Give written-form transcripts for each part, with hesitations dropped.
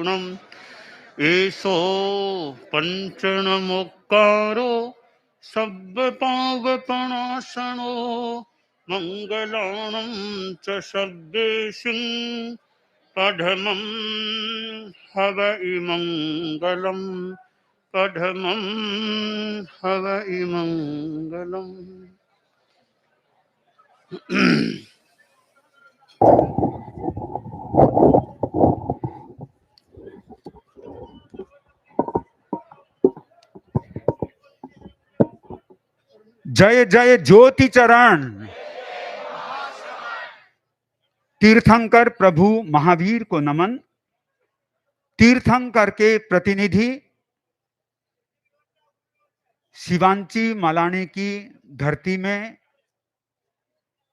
मंगलानां एषो पंचनमुक्कारो सर्वपापप्रणाशनो मंगलानां च सर्वेषु पठमं हवै मंगलम् पठमं हवै मंगलम्। जय जय ज्योति चरण। तीर्थंकर प्रभु महावीर को नमन। तीर्थंकर के प्रतिनिधि शिवांची मालानी की धरती में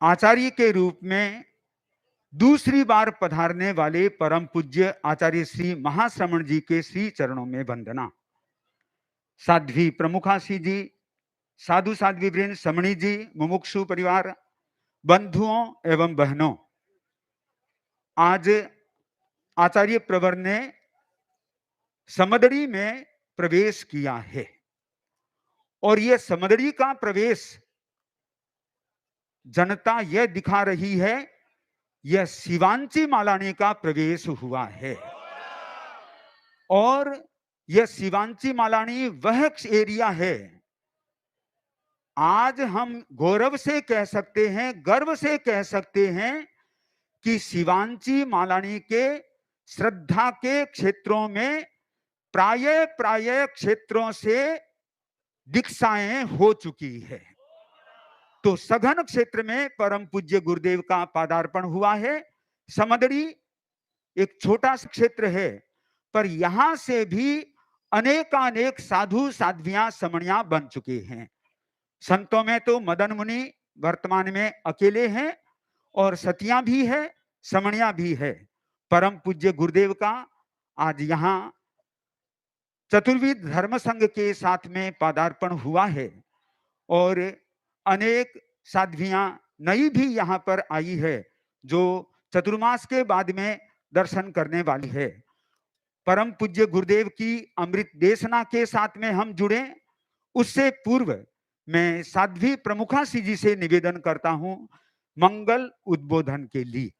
आचार्य के रूप में दूसरी बार पधारने वाले परम पूज्य आचार्य श्री महाश्रमण जी के श्री चरणों में वंदना। साध्वी प्रमुखासी जी, साधु साध्वी वृंद, समणी जी, मुमुक्षु परिवार, बंधुओं एवं बहनों, आज आचार्य प्रवर ने समदड़ी में प्रवेश किया है और यह समदड़ी का प्रवेश जनता यह दिखा रही है यह शिवांची मालानी का प्रवेश हुआ है। और यह शिवांची मालानी वह एरिया है, आज हम गौरव से कह सकते हैं, गर्व से कह सकते हैं कि शिवांची मालानी के श्रद्धा के क्षेत्रों में प्राय क्षेत्रों से दीक्षाएं हो चुकी है। तो सघन क्षेत्र में परम पूज्य गुरुदेव का पादार्पण हुआ है। समदड़ी एक छोटा सा क्षेत्र है, पर यहां से भी अनेकानेक साधु साध्वियां समणियां बन चुके हैं। संतों में तो मदन मुनि वर्तमान में अकेले हैं और सतियां भी है, समणियां भी है। परम पूज्य गुरुदेव का आज यहाँ चतुर्विध धर्म संघ के साथ में पादार्पण हुआ है और अनेक साध्वियां नई भी यहाँ पर आई है जो चतुर्मास के बाद में दर्शन करने वाली है। परम पूज्य गुरुदेव की अमृत देशना के साथ में हम जुड़े, उससे पूर्व मैं साध्वी प्रमुखासी जी से निवेदन करता हूं मंगल उद्बोधन के लिए।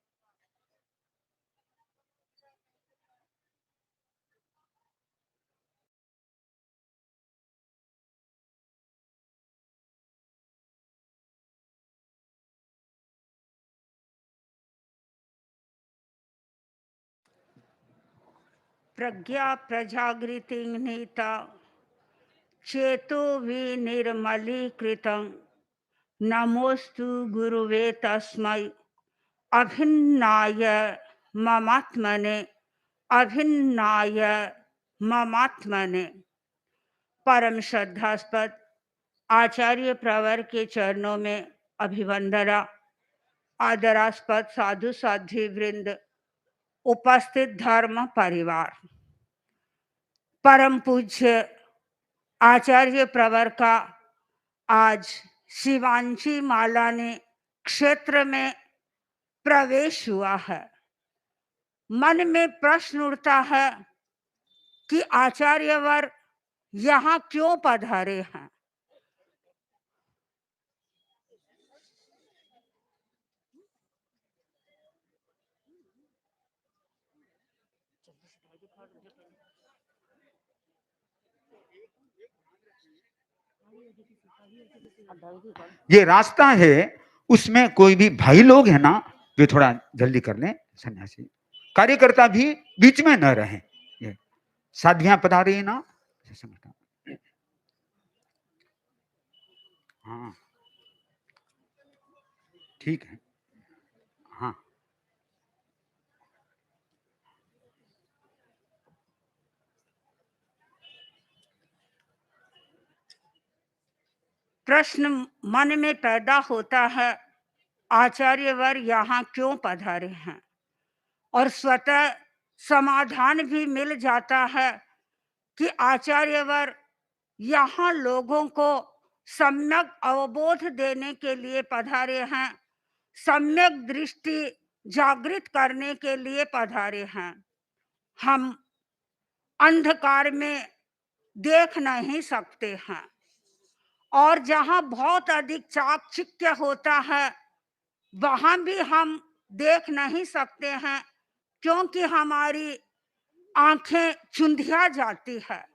प्रज्ञा प्रजागृति नीता चेतो विनिर्मलीकृतं नमोस्तु गुरुवे तस्मै अभिन्नाय ममात्मने अभिन्नाय ममात्मने। परम श्रद्धास्पद आचार्य प्रवर के चरणों में अभिवंदना। आदरास्पद साधु साध्वी वृंद, उपस्थित धर्म परिवार, परम पूज्य आचार्य प्रवर का आज शिवांची मालानी क्षेत्र में प्रवेश हुआ है। मन में प्रश्न उठता है कि आचार्यवर यहाँ क्यों पधारे हैं। ये रास्ता है, उसमें कोई भी भाई लोग है ना, वे थोड़ा जल्दी कर लें। सन्यासी कार्यकर्ता भी बीच में न रहे। ये साध्वियां पधारी ना। हाँ ठीक है। हाँ प्रश्न मन में पैदा होता है आचार्यवर यहाँ क्यों पधारे हैं, और स्वतः समाधान भी मिल जाता है कि आचार्यवर यहाँ लोगों को सम्यक अवबोध देने के लिए पधारे हैं, सम्यक दृष्टि जागृत करने के लिए पधारे हैं। हम अंधकार में देख नहीं सकते हैं। और जहाँ बहुत अधिक चाकचिक्य होता है, वहाँ भी हम देख नहीं सकते हैं, क्योंकि हमारी आंखें चुंधिया जाती है।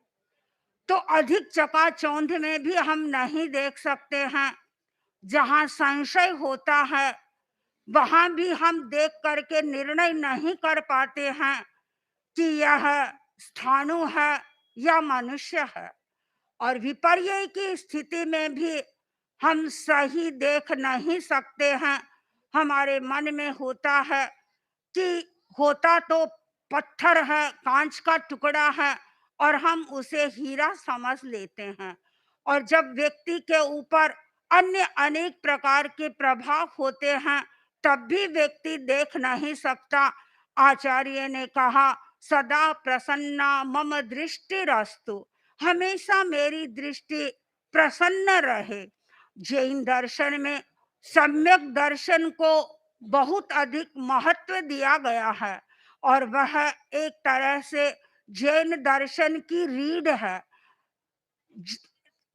तो अधिक चकाचौंध में भी हम नहीं देख सकते हैं। जहाँ संशय होता है, वहाँ भी हम देख करके निर्णय नहीं कर पाते हैं कि यह स्थाणु है या मनुष्य है। और विपर्य की स्थिति में भी हम सही देख नहीं सकते हैं। हमारे मन में होता है कि होता तो पत्थर है, कांच का टुकड़ा है, और हम उसे हीरा समझ लेते हैं। और जब व्यक्ति के ऊपर अन्य अनेक प्रकार के प्रभाव होते हैं, तब भी व्यक्ति देख नहीं सकता। आचार्य ने कहा, सदा प्रसन्ना मम दृष्टिरस्तु, हमेशा मेरी दृष्टि प्रसन्न रहे। जैन दर्शन में सम्यक दर्शन को बहुत अधिक महत्व दिया गया है, और वह एक तरह से जैन दर्शन की रीढ़ है।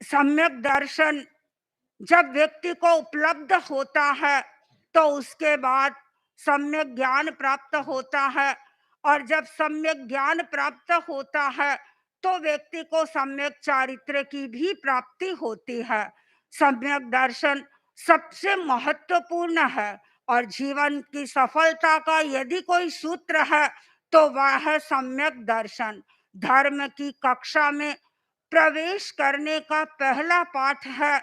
सम्यक दर्शन जब व्यक्ति को उपलब्ध होता है, तो उसके बाद सम्यक ज्ञान प्राप्त होता है, और जब सम्यक ज्ञान प्राप्त होता है, तो व्यक्ति को सम्यक चारित्र की भी प्राप्ति होती है। सम्यक दर्शन सबसे महत्वपूर्ण है, और जीवन की सफलता का यदि कोई सूत्र है, तो वह है सम्यक दर्शन। धर्म की कक्षा में प्रवेश करने का पहला पाठ है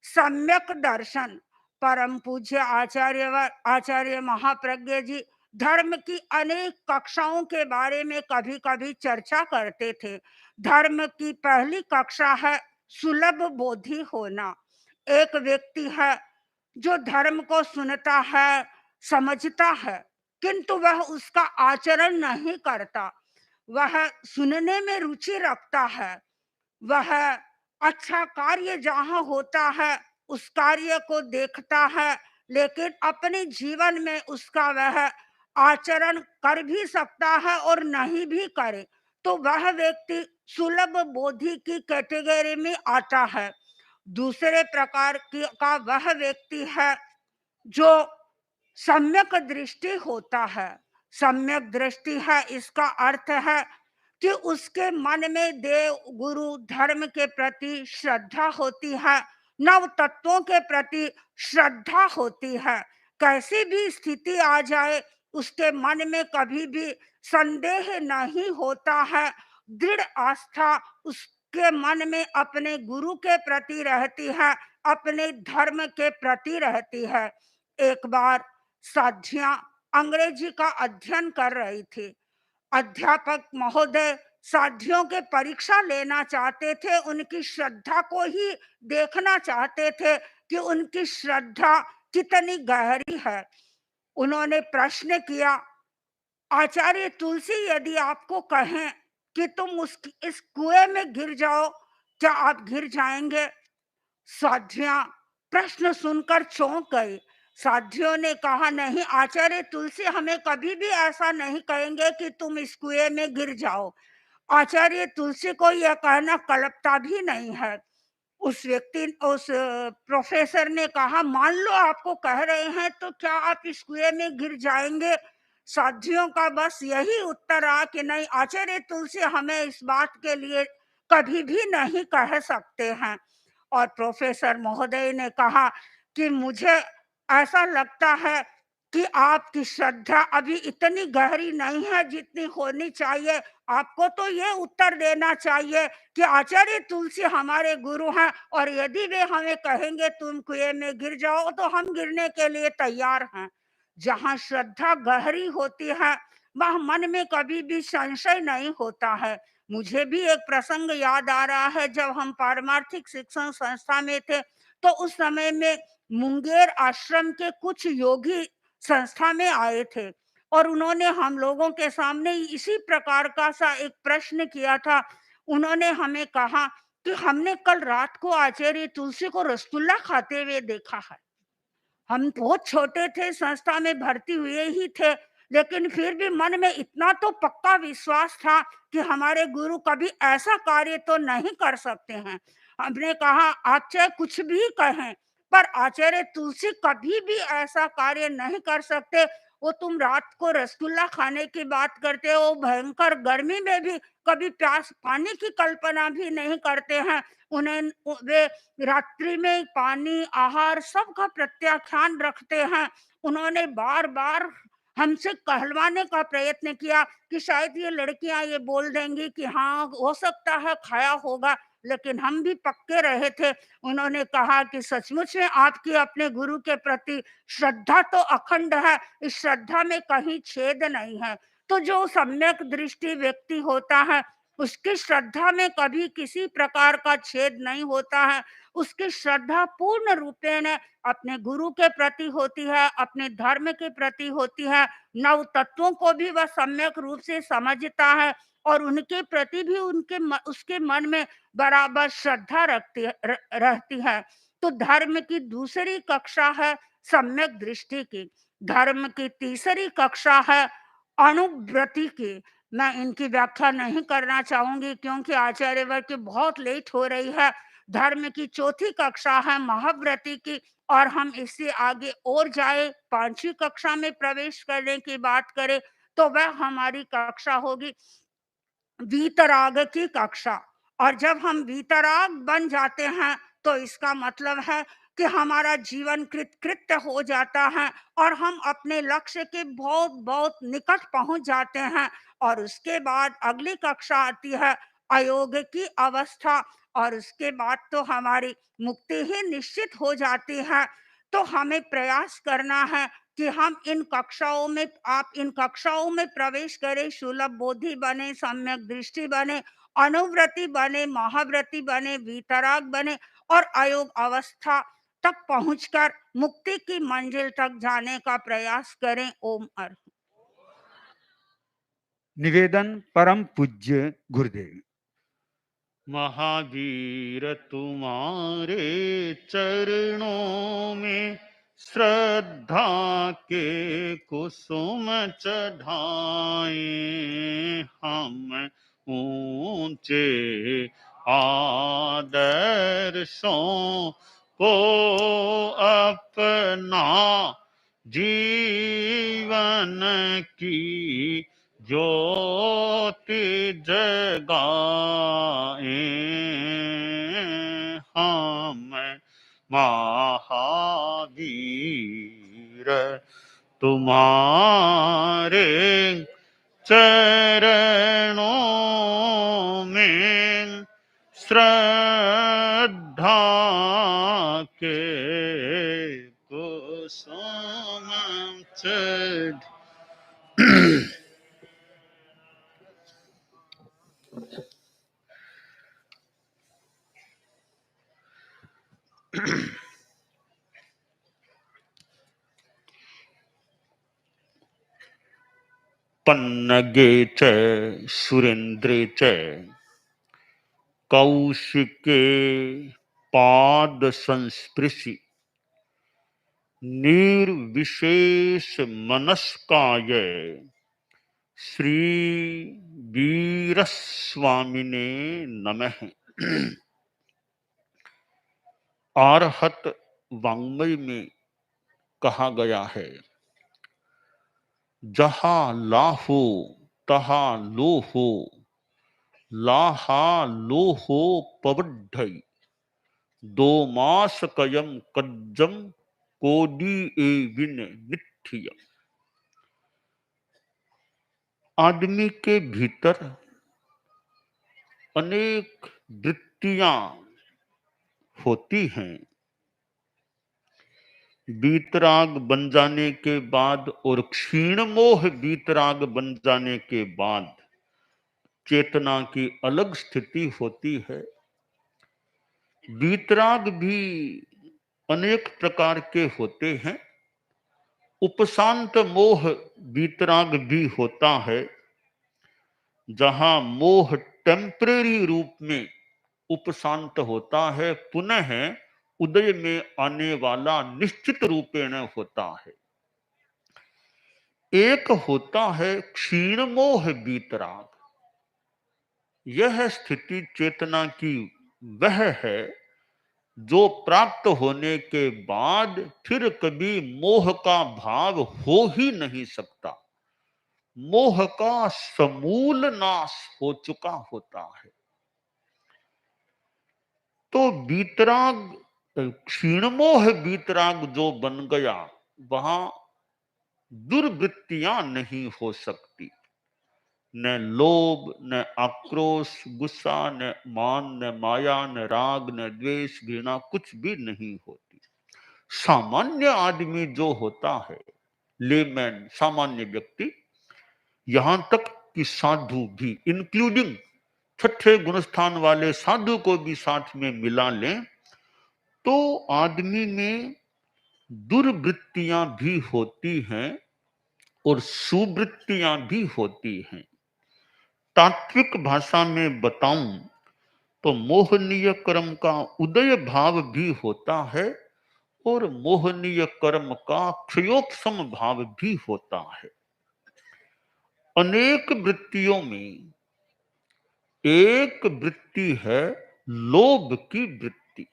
सम्यक दर्शन। परम पूज्य आचार्य महाप्रज्ञ जी धर्म की अनेक कक्षाओं के बारे में कभी कभी चर्चा करते थे। धर्म की पहली कक्षा है सुलभ बोधि होना। एक व्यक्ति है जो धर्म को सुनता है, समझता है, किंतु वह उसका आचरण नहीं करता। वह सुनने में रुचि रखता है, वह अच्छा कार्य जहाँ होता है उस कार्य को देखता है, लेकिन अपने जीवन में उसका वह आचरण कर भी सकता है और नहीं भी करे, तो वह व्यक्ति सुलभ बोधि की कैटेगरी में आता है। दूसरे प्रकार की का वह व्यक्ति है जो सम्यक दृष्टि होता है। सम्यक दृष्टि है, इसका अर्थ है कि उसके मन में देव गुरु धर्म के प्रति श्रद्धा होती है, नव तत्वों के प्रति श्रद्धा होती है। कैसी भी स्थिति आ जाए, उसके मन में कभी भी संदेह नहीं होता है। दृढ़ आस्था उसके मन में अपने गुरु के प्रति रहती है, अपने धर्म के प्रति रहती है। एक बार साध्या अंग्रेजी का अध्ययन कर रही थी। अध्यापक महोदय साथियों के परीक्षा लेना चाहते थे, उनकी श्रद्धा को ही देखना चाहते थे कि उनकी श्रद्धा कितनी गहरी है। उन्होंने प्रश्न किया, आचार्य तुलसी यदि आपको कहें कि तुम इस कुएं में गिर जाओ, क्या आप गिर जाएंगे? साध्या प्रश्न सुनकर चौंक गई। साध्यों ने कहा, नहीं आचार्य तुलसी, हमें कभी भी ऐसा नहीं कहेंगे कि तुम इस कुएं में गिर जाओ। आचार्य तुलसी को यह कहना कल्पता भी नहीं है। उस प्रोफेसर ने कहा, मान लो आपको कह रहे हैं, तो क्या आप इस कुएं में गिर जाएंगे? साध्यों का बस यही उत्तर आ कि नहीं आचार्य तुलसी, हमें इस बात के लिए कभी भी नहीं कह सकते हैं। और प्रोफेसर महोदय ने कहा कि मुझे ऐसा लगता है कि आपकी श्रद्धा अभी इतनी गहरी नहीं है जितनी होनी चाहिए। आपको तो ये उत्तर देना चाहिए कि आचार्य तुलसी हमारे गुरु हैं, और यदि वे हमें कहेंगे तुम कुएं में गिर जाओ, तो हम गिरने के लिए तैयार हैं। जहाँ श्रद्धा गहरी होती है, वह मन में कभी भी संशय नहीं होता है। मुझे भी एक प्रसंग याद आ रहा है, जब हम पारमार्थिक शिक्षण संस्था में थे, तो उस समय में मुंगेर आश्रम के कुछ योगी संस्था में आए थे, और उन्होंने हम लोगों के सामने इसी प्रकार का सा एक प्रश्न किया था। उन्होंने हमें कहा कि हमने कल रात को आचार्य तुलसी को रसगुल्ला खाते हुए देखा है। हम बहुत छोटे थे, संस्था में भर्ती हुए ही थे, लेकिन फिर भी मन में इतना तो पक्का विश्वास था कि हमारे गुरु कभी ऐसा कार्य तो नहीं कर सकते हैं। हमने कहा आप चाहे कुछ भी कहें, पर आचार्य तुलसी कभी भी ऐसा कार्य नहीं कर सकते। वो तुम रात को रसगुल्ला खाने की बात करते हो, भयंकर गर्मी में भी कभी प्यास पानी की कल्पना भी नहीं करते हैं। उन्हें वे रात्रि में पानी, आहार सबका प्रत्याख्यान रखते हैं। उन्होंने बार-बार हमसे कहलवाने का प्रयत्न किया कि शायद ये लड़कियाँ ये बोल देंगी कि हाँ, हो सकता है खाया होगा, लेकिन हम भी पक्के रहे थे। उन्होंने कहा कि सचमुच में आपकी अपने गुरु के प्रति श्रद्धा तो अखंड है, इस श्रद्धा में कहीं छेद नहीं है। तो जो सम्यक दृष्टि व्यक्ति होता है, उसकी श्रद्धा में कभी किसी प्रकार का छेद नहीं होता है। उसकी श्रद्धा पूर्ण रूपेण अपने गुरु के प्रति होती है, अपने धर्म के प्रति होती है, नव तत्वों को भी वह सम्यक रूप से समझता है और उनके प्रति भी उसके मन में बराबर श्रद्धा रहती है। तो धर्म की दूसरी कक्षा है सम्यक दृष्टि की, धर्म की तीसरी कक्षा है अनुव्रति की। मैं इनकी व्याख्या नहीं करना चाहूंगी क्योंकि आचार्य वर्ग की बहुत लेट हो रही है। धर्म की चौथी कक्षा है महाव्रति की, और हम इससे आगे और जाए पांचवी कक्षा में प्रवेश करने की बात करें तो वह हमारी कक्षा होगी वीतराग की कक्षा। और जब हम वीतराग बन जाते हैं तो इसका मतलब है कि हमारा जीवन कृतकृत्य हो जाता है और हम अपने लक्ष्य के बहुत बहुत निकट पहुंच जाते हैं। और उसके बाद अगली कक्षा आती है अयोग की अवस्था, और उसके बाद तो हमारी मुक्ति ही निश्चित हो जाती है। तो हमें प्रयास करना है कि हम इन कक्षाओं में प्रवेश करें, सुलभ बोधि बने, सम्यक दृष्टि बने, अनुव्रति बने, महाव्रति बने, वीतराग बने और अयोग अवस्था तक पहुंचकर मुक्ति की मंजिल तक जाने का प्रयास करें। ओम अर्थ। निवेदन परम पूज्य गुरुदेव। महावीर तुम्हारे चरणों में श्रद्धा के कुसुम चढ़ाए, हम ऊंचे आदर्शों को अपना जीवन की ज्योति जगाए, हम महावीर तुम्हारे चरणों में श्रद्धा के कुसुम चढ़ पन्नगे च सुरेन्द्रे च कौशिके पाद संस्पृशि निर्विशेष मनस्काय श्री वीर स्वामिने नमः। आरहत वाङ्मय में कहा गया है, जहां लाहो तहा लोहो, लाहा लोहो पवड्ढई, दो मास कयम कज्जम कोडी एविन निठिय। आदमी के भीतर अनेक वृत्तियां होती हैं। वीतराग बन जाने के बाद और क्षीण मोह वीतराग बन जाने के बाद चेतना की अलग स्थिति होती है। वीतराग भी अनेक प्रकार के होते हैं। उपशांत मोह वीतराग भी होता है, जहां मोह टेम्परेरी रूप में उपशांत होता है, पुनः उदय में आने वाला निश्चित रूपेण होता है। एक होता है क्षीण मोह बीतराग। यह स्थिति चेतना की वह है जो प्राप्त होने के बाद फिर कभी मोह का भाव हो ही नहीं सकता। मोह का समूल नाश हो चुका होता है। तो बीतराग, क्षीणमोह बीतराग जो बन गया, वहां दुर्वृत्तियां नहीं हो सकती। न लोभ, न आक्रोश, गुस्सा, न मान, न माया, न राग, न द्वेष, घृणा, कुछ भी नहीं होती। सामान्य आदमी जो होता है, लेमैन, सामान्य व्यक्ति, यहां तक कि साधु भी, इंक्लूडिंग छठे गुणस्थान वाले साधु को भी साथ में मिला लें, तो आदमी में दुर्वृत्तियां भी होती हैं और सुवृत्तियां भी होती हैं। तात्विक भाषा में बताऊं तो मोहनीय कर्म का उदय भाव भी होता है और मोहनीय कर्म का क्षयोक्षम भाव भी होता है। अनेक वृत्तियों में एक वृत्ति है लोभ की वृत्ति,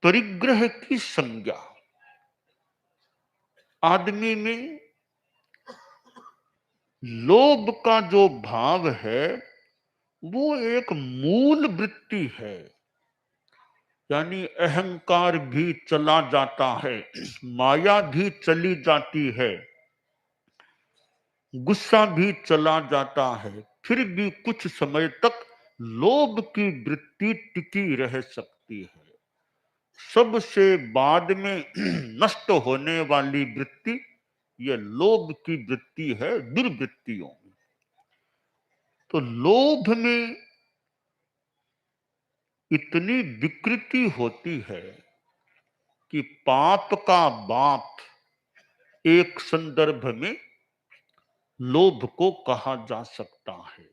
परिग्रह की संज्ञा। आदमी में लोभ का जो भाव है वो एक मूल वृत्ति है, यानी अहंकार भी चला जाता है, माया भी चली जाती है, गुस्सा भी चला जाता है, फिर भी कुछ समय तक लोभ की वृत्ति टिकी रह सकती है। सबसे बाद में नष्ट होने वाली वृत्ति यह लोभ की वृत्ति है दुर्वृत्तियों में। तो लोभ में इतनी विकृति होती है कि पाप का बाप एक संदर्भ में लोभ को कहा जा सकता है।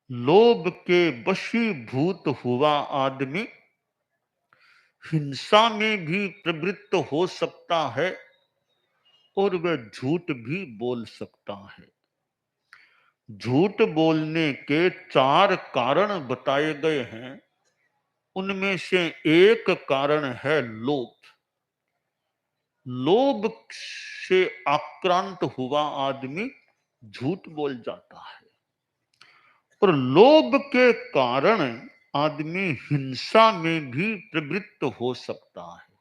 लोभ के वशीभूत हुआ आदमी हिंसा में भी प्रवृत्त हो सकता है और वह झूठ भी बोल सकता है। झूठ बोलने के 4 कारण बताए गए हैं, उनमें से एक कारण है लोभ। लोभ से आक्रांत हुआ आदमी झूठ बोल जाता है और लोभ के कारण आदमी हिंसा में भी प्रवृत्त हो सकता है।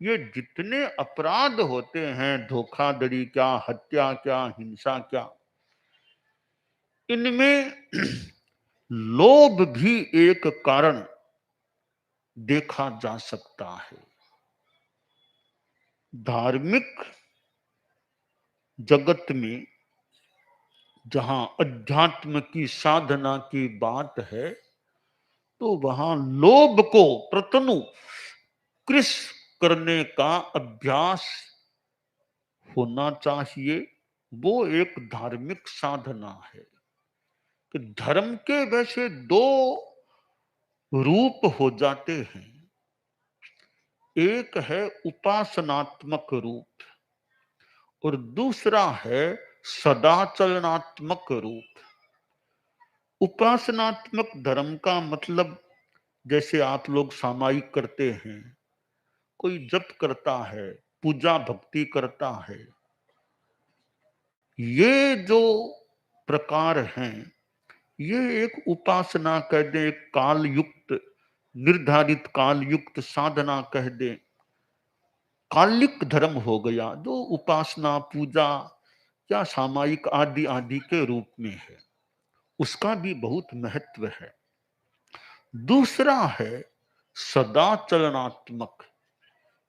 ये जितने अपराध होते हैं, धोखाधड़ी क्या, हत्या क्या, हिंसा क्या, इनमें लोभ भी एक कारण देखा जा सकता है। धार्मिक जगत में जहां अध्यात्म की साधना की बात है, तो वहां लोभ को प्रतनु कृश करने का अभ्यास होना चाहिए। वो एक धार्मिक साधना है। कि धर्म के वैसे 2 रूप हो जाते हैं। एक है उपासनात्मक रूप और दूसरा है सदाचलनात्मक रूप। उपासनात्मक धर्म का मतलब, जैसे आप लोग सामायिक करते हैं, कोई जप करता है, पूजा भक्ति करता है, ये जो प्रकार हैं, ये एक उपासना कह दे, एक काल युक्त, निर्धारित काल युक्त साधना कह दे, कालिक धर्म हो गया, जो उपासना पूजा या सामायिक आदि आदि के रूप में है। उसका भी बहुत महत्व है। दूसरा है सदाचलनात्मक,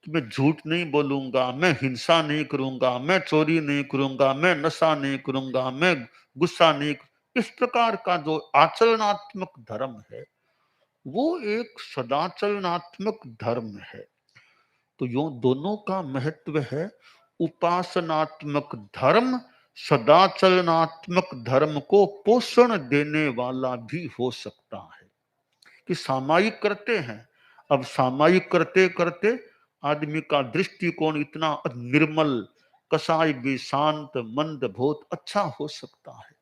कि मैं झूठ नहीं बोलूंगा, मैं हिंसा नहीं करूंगा, मैं चोरी नहीं करूंगा, मैं नशा नहीं करूंगा, मैं गुस्सा नहीं। इस प्रकार का जो आचरणात्मक धर्म है, वो एक सदाचलनात्मक धर्म है। तो यो दोनों का महत्व है। उपासनात्मक धर्म सदाचलनात्मक धर्म को पोषण देने वाला भी हो सकता है। कि सामायिक करते हैं, अब सामायिक करते करते आदमी का दृष्टिकोण इतना निर्मल, कसाई भी शांत मंद बहुत अच्छा हो सकता है।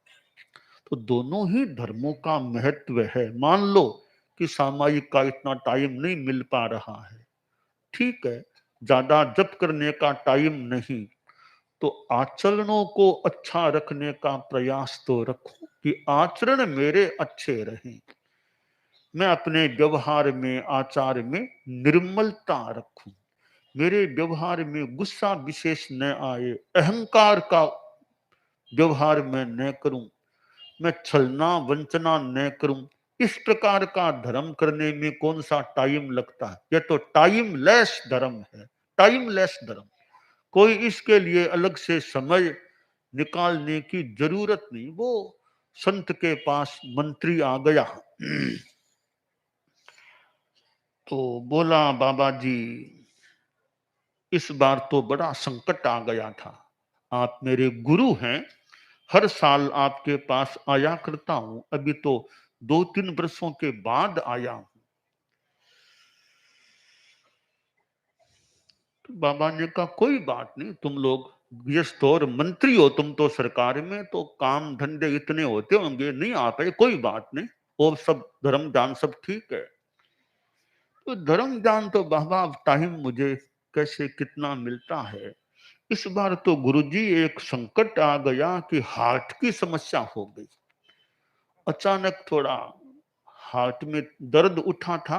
तो दोनों ही धर्मों का महत्व है। मान लो कि सामायिक का इतना टाइम नहीं मिल पा रहा है, ठीक है, ज्यादा जप करने का टाइम नहीं, तो आचरणों को अच्छा रखने का प्रयास तो रखो कि आचरण मेरे अच्छे रहें, मैं अपने व्यवहार में आचार में निर्मलता रखूं, मेरे व्यवहार में गुस्सा विशेष न आए, अहंकार का व्यवहार में न करूं, मैं छलना वंचना न करूं। इस प्रकार का धर्म करने में कौन सा टाइम लगता है? यह तो टाइमलेस धर्म है, टाइमलेस धर्म। कोई इसके लिए अलग से समय निकालने की जरूरत नहीं। वो संत के पास मंत्री आ गया तो बोला, बाबा जी इस बार तो बड़ा संकट आ गया था, आप मेरे गुरु हैं, हर साल आपके पास आया करता हूं, अभी तो 2-3 वर्षों के बाद आया हूं। तो बाबा ने कहा कोई बात नहीं, तुम लोग गृहस्थ और मंत्री हो, तुम तो सरकार में, तो काम धंधे इतने होते होंगे, नहीं आ पाए, कोई बात नहीं, वो सब धर्म दान सब ठीक है। तो धर्म दान तो बाबा टाइम मुझे कैसे कितना मिलता है, इस बार तो गुरुजी एक संकट आ गया कि हार्ट की समस्या हो गई। अचानक थोड़ा हार्ट में दर्द उठा था,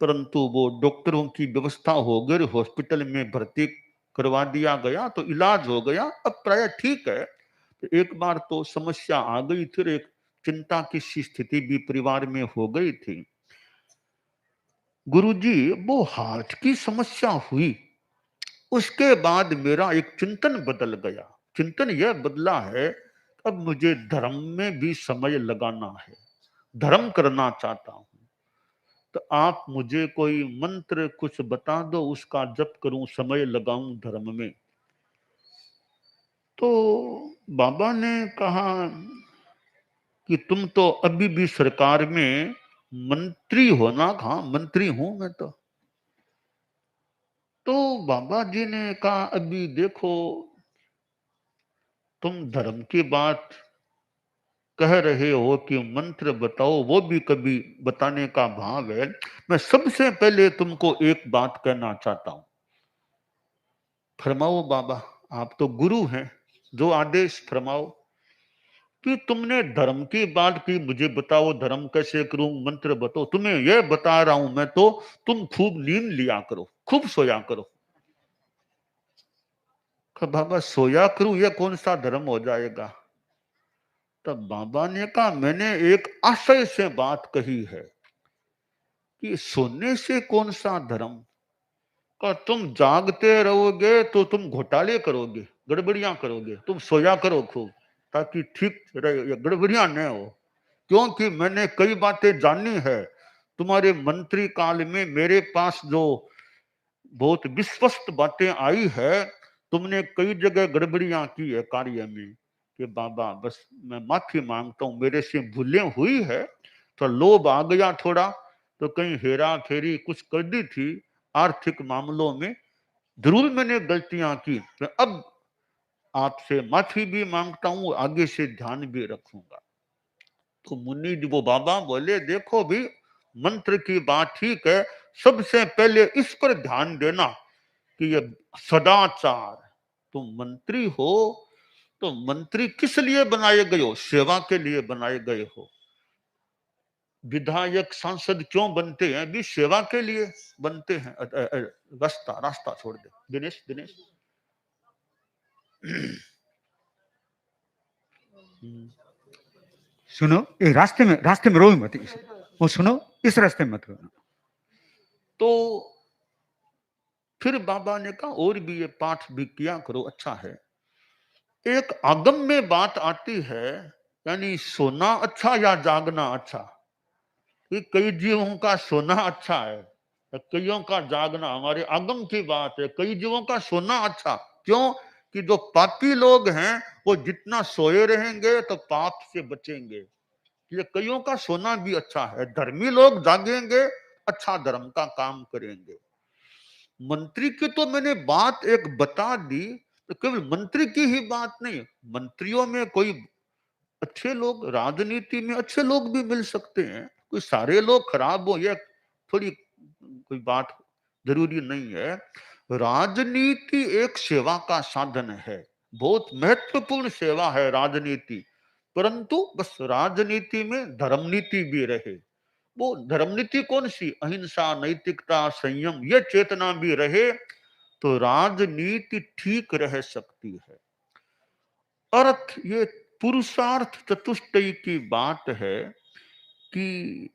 परंतु वो डॉक्टरों की व्यवस्था हो गई, हॉस्पिटल में भर्ती करवा दिया गया, तो इलाज हो गया, अब प्राय ठीक है। तो एक बार तो समस्या आ गई, फिर एक चिंता की सी स्थिति भी परिवार में हो गई थी। गुरुजी वो हार्ट की समस्या हुई, उसके बाद मेरा एक चिंतन बदल गया। चिंतन यह बदला है, अब मुझे धर्म में भी समय लगाना है, धर्म करना चाहता हूं, तो आप मुझे कोई मंत्र कुछ बता दो, उसका जप करूं, समय लगाऊं धर्म में। तो बाबा ने कहा कि तुम तो अभी भी सरकार में मंत्री हो ना? हाँ मंत्री हूं मैं तो बाबा जी ने कहा अभी देखो, तुम धर्म की बात कह रहे हो कि मंत्र बताओ, वो भी कभी बताने का भाव है। मैं सबसे पहले तुमको एक बात कहना चाहता हूं। फरमाओ बाबा, आप तो गुरु हैं, जो आदेश फरमाओ। कि तुमने धर्म की बात की, मुझे बताओ धर्म कैसे करूं, मंत्र बताओ। तुम्हें यह बता रहा हूं मैं तो, तुम खूब नींद लिया करो, खूब सोया करो। बाबा सोया करूं, यह कौन सा धर्म हो जाएगा? तब बाबा ने कहा मैंने एक आशय से बात कही है कि सोने से कौन सा धर्म का, तुम जागते रहोगे तो तुम घोटाले करोगे, गड़बड़ियां करोगे, तुम सोया करो खूब ताकि ठीक रहे, गड़बड़ियां न हो। क्योंकि मैंने कई बातें जानी है, तुम्हारे मंत्री काल में मेरे पास जो बहुत विश्वस्त बातें आई है, तुमने कई जगह गड़बड़ियां की है कार्य में, कि बाबा बस मैं माफी मांगता हूं, मेरे से भूलें हुई है, तो लोभ आ गया थोड़ा, तो कहीं हेरा फेरी कुछ कर दी थी आर्थिक मामलों में, जरूर मैंने गलतियां की, तो अब आपसे माफी भी मांगता हूं, आगे से ध्यान भी रखूंगा। तो मुनि जी वो बाबा बोले देखो भी, मंत्र की बात ठीक है, सबसे पहले इस पर ध्यान देना कि ये सदाचार, तुम मंत्री हो तो मंत्री किस लिए बनाए गए हो? सेवा के लिए बनाए गए हो। विधायक सांसद क्यों बनते हैं? भी सेवा के लिए बनते हैं। रास्ता रास्ता छोड़ दे दिनेश, दिनेश। सुनो, ये रास्ते में रो मत, वो सुनो, इस रास्ते में मत रो। तो फिर बाबा ने कहा और भी ये पाठ भी किया करो, अच्छा है। एक आगम में बात आती है, यानी सोना अच्छा या जागना अच्छा? कि कई जीवों का सोना अच्छा है, कईयों का जागना, हमारे आगम की बात है, कई जीवों का सोना अच्छा। क्यों? कि जो पापी लोग हैं वो जितना सोए रहेंगे तो पाप से बचेंगे। ये कईयों का सोना भी अच्छा है, धर्मी लोग जागेंगे, अच्छा धर्म का काम करेंगे। मंत्री की तो मैंने बात एक बता दी, तो केवल मंत्री की ही बात नहीं, मंत्रियों में कोई अच्छे लोग, राजनीति में अच्छे लोग भी मिल सकते हैं, कोई सारे लोग खराब हो, यह थोड़ी कोई बात जरूरी नहीं है। राजनीति एक सेवा का साधन है, बहुत महत्वपूर्ण सेवा है राजनीति, परंतु बस राजनीति में धर्म नीति भी रहे। वो धर्म नीति कौन सी? अहिंसा, नैतिकता, संयम, ये चेतना भी रहे तो राजनीति ठीक रह सकती है। अर्थ, ये पुरुषार्थ चतुष्टय की बात है कि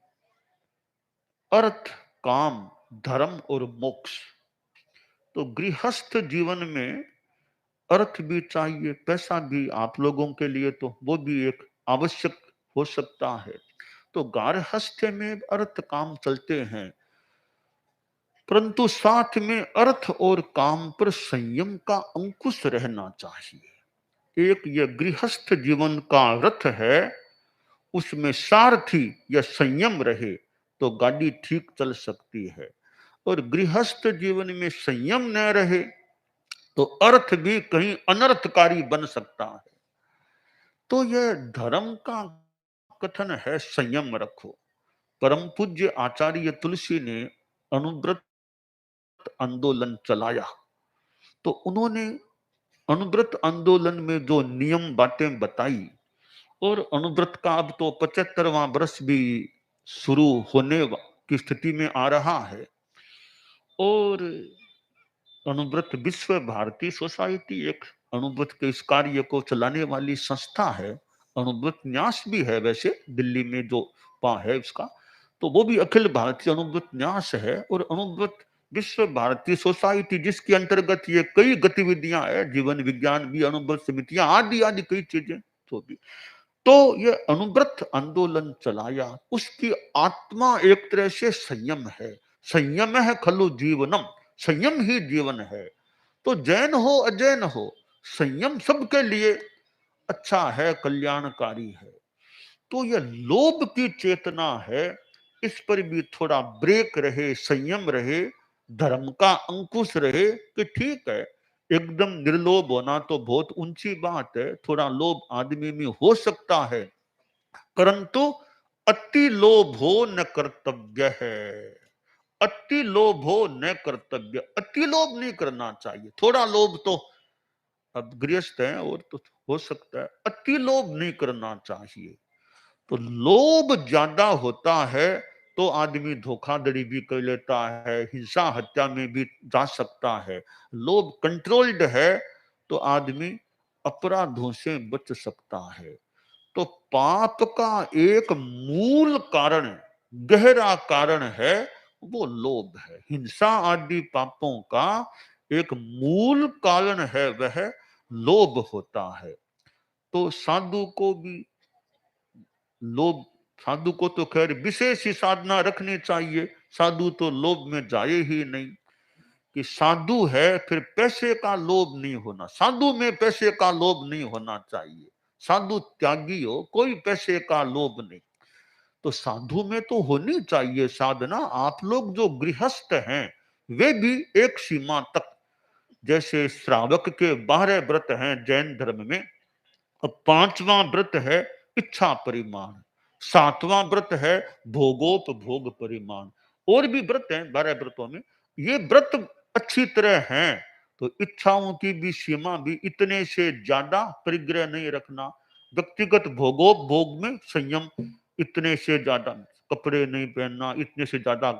अर्थ, काम, धर्म और मोक्ष। तो गृहस्थ जीवन में अर्थ भी चाहिए, पैसा भी, आप लोगों के लिए तो वो भी एक आवश्यक हो सकता है। तो गार्हस्थ्य में अर्थ काम चलते हैं, परंतु साथ में अर्थ और काम पर संयम का अंकुश रहना चाहिए। एक ये गृहस्थ जीवन का रथ है, उसमें सारथी या संयम रहे तो गाड़ी ठीक चल सकती है, और गृहस्थ जीवन में संयम न रहे तो अर्थ भी कहीं अनर्थकारी बन सकता है। तो यह धर्म का कथन है, संयम रखो। परम पूज्य आचार्य तुलसी ने अनुव्रत आंदोलन चलाया, तो उन्होंने अनुव्रत आंदोलन में जो नियम बातें बताई, और अनुव्रत का अब तो 75वां वर्ष भी शुरू होने की स्थिति में आ रहा है, और अनुव्रत विश्व भारती सोसाइटी एक अनुव्रत के इस कार्य को चलाने वाली संस्था है। अनुव्रत न्यास भी है वैसे दिल्ली में जो है उसका, तो वो भी अखिल भारतीय अनुव्रत न्यास है। और अनुव्रत विश्व भारती सोसाइटी जिसके अंतर्गत ये कई गतिविधियां है, जीवन विज्ञान भी, अनुव्रत समितियां आदि आदि कई चीजें तो भी, तो ये अनुव्रत आंदोलन चलाया। उसकी आत्मा एक तरह से संयम है, संयम है खलु जीवनम, संयम ही जीवन है। तो जैन हो अजैन हो, संयम सबके लिए अच्छा है, कल्याणकारी है। तो यह लोभ की चेतना है, इस पर भी थोड़ा ब्रेक रहे, संयम रहे, धर्म का अंकुश रहे कि ठीक है, एकदम निर्लोभ होना तो बहुत ऊंची बात है, थोड़ा लोभ आदमी में हो सकता है, परंतु अति लोभ हो न कर्तव्य है। अति लोभ हो न कर्तव्य, अति लोभ नहीं करना चाहिए, थोड़ा लोभ तो अब गृहस्थ है और तो हो सकता है, अति लोभ नहीं करना चाहिए। तो लोभ ज्यादा होता है तो आदमी धोखाधड़ी भी कर लेता है, हिंसा हत्या में भी जा सकता है। लोभ कंट्रोल्ड है तो आदमी अपराधों से बच सकता है। तो पाप का एक मूल कारण, गहरा कारण है, वो लोभ है। हिंसा आदि पापों का एक मूल कारण है, वह लोभ होता है। तो साधु को भी लोभ, साधु को तो खैर विशेष ही साधना रखनी चाहिए, साधु तो लोभ में जाए ही नहीं। कि साधु है फिर पैसे का लोभ नहीं होना, साधु में पैसे का लोभ नहीं होना चाहिए। साधु त्यागी हो, कोई पैसे का लोभ नहीं। तो साधु में तो होनी चाहिए साधना। आप लोग जो गृहस्थ हैं वे भी एक सीमा तक, जैसे श्रावक के 12 व्रत हैं जैन धर्म में, अब 5वां व्रत है इच्छा परिमाण, 7वां व्रत है भोगोपभोग परिमाण, और भी व्रत हैं 12 व्रतों में। ये व्रत अच्छी तरह हैं तो इच्छाओं की भी सीमा भी, इतने से ज्यादा परिग्रह नहीं रखना, व्यक्तिगत भोगोपभोग में संयम, इतने से ज्यादा कपड़े नहीं पहनना, इतने से ज्यादा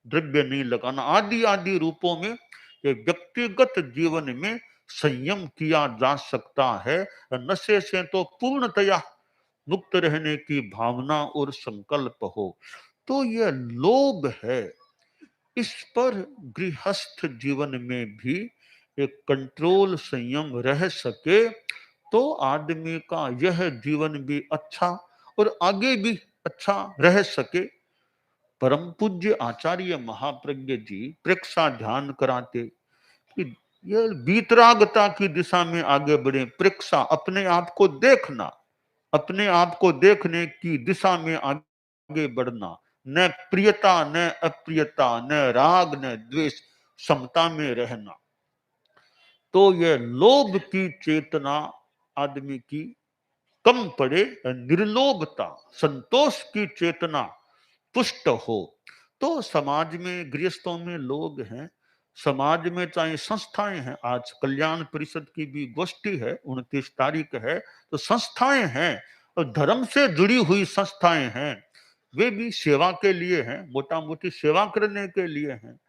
द्रव्य नहीं लगाना, आदि आदि रूपों में ये व्यक्तिगत जीवन में संयम किया जा सकता है। नशे से तो पूर्णतया मुक्त रहने की भावना और संकल्प हो। तो यह लोभ है, इस पर गृहस्थ जीवन में भी एक कंट्रोल, संयम रह सके तो आदमी का यह जीवन भी अच्छा और आगे भी अच्छा रह सके। परम पूज्य आचार्य महाप्रज्ञ जी प्रेक्षा ध्यान कराते कि ये वीतरागता की दिशा में आगे बढ़े। प्रेक्षा, अपने आप को देखना, अपने आप को देखने की दिशा में आगे बढ़ना, न प्रियता न अप्रियता, न राग न द्वेष, समता में रहना। तो यह लोभ की चेतना आदमी की कम पड़े, निर्लोभता संतोष की चेतना पुष्ट हो, तो समाज में गृहस्थों में लोग हैं, समाज में चाहे संस्थाएं हैं, आज कल्याण परिषद की भी गोष्ठी है, 29 तारीख है, तो संस्थाएं हैं और धर्म से जुड़ी हुई संस्थाएं हैं, वे भी सेवा के लिए हैं, मोटा मोटी सेवा करने के लिए हैं।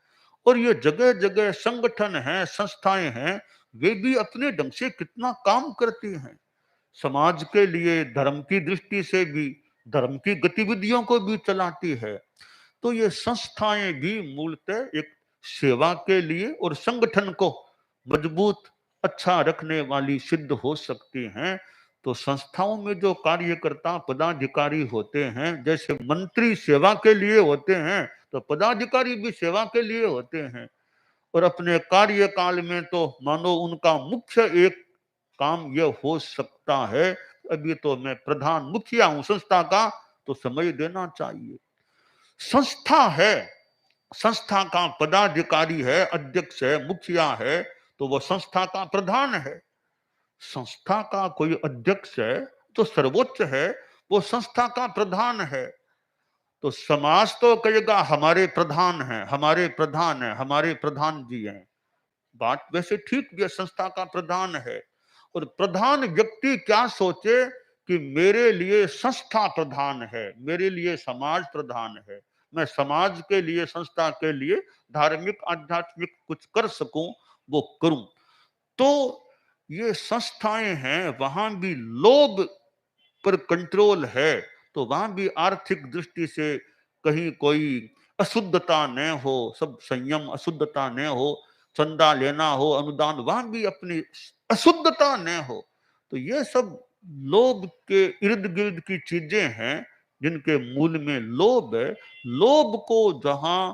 और ये जगह जगह संगठन हैं, संस्थाएं हैं, वे भी अपने ढंग से कितना काम करती हैं समाज के लिए, धर्म की दृष्टि से भी, धर्म की गतिविधियों को भी चलाती है। तो ये संस्थाएं भी मूलतः एक सेवा के लिए और संगठन को मजबूत अच्छा रखने वाली सिद्ध हो सकती हैं। तो संस्थाओं में जो कार्यकर्ता पदाधिकारी होते हैं, जैसे मंत्री सेवा के लिए होते हैं, तो पदाधिकारी भी सेवा के लिए होते हैं। और अपने कार्यकाल में तो मानो उनका मुख्य एक काम यह हो सकता है, अभी तो मैं प्रधान मुखिया हूं संस्था का, तो समय देना चाहिए। संस्था है, संस्था का पदाधिकारी है, अध्यक्ष है, मुखिया है, तो वह संस्था का प्रधान है। संस्था का कोई अध्यक्ष है तो सर्वोच्च है, वो संस्था का प्रधान है। तो समाज तो कहेगा हमारे प्रधान हैं, हमारे प्रधान हैं, हमारे प्रधान जी हैं। बात वैसे ठीक भी है, संस्था का प्रधान है। और प्रधान व्यक्ति क्या सोचे कि मेरे लिए संस्था प्रधान है, मेरे लिए समाज प्रधान है, मैं समाज के लिए, संस्था के लिए धार्मिक आध्यात्मिक कुछ कर सकूं, वो करूं। तो ये संस्थाएं हैं, वहां भी लोभ पर कंट्रोल है, तो वहां भी आर्थिक दृष्टि से कहीं कोई अशुद्धता न हो, सब संयम, अशुद्धता न हो, चंदा लेना हो, अनुदान, वहां भी अपनी अशुद्धता न हो। तो ये सब लोभ के इर्द गिर्द की चीजें हैं जिनके मूल में लोभ है। लोभ को जहां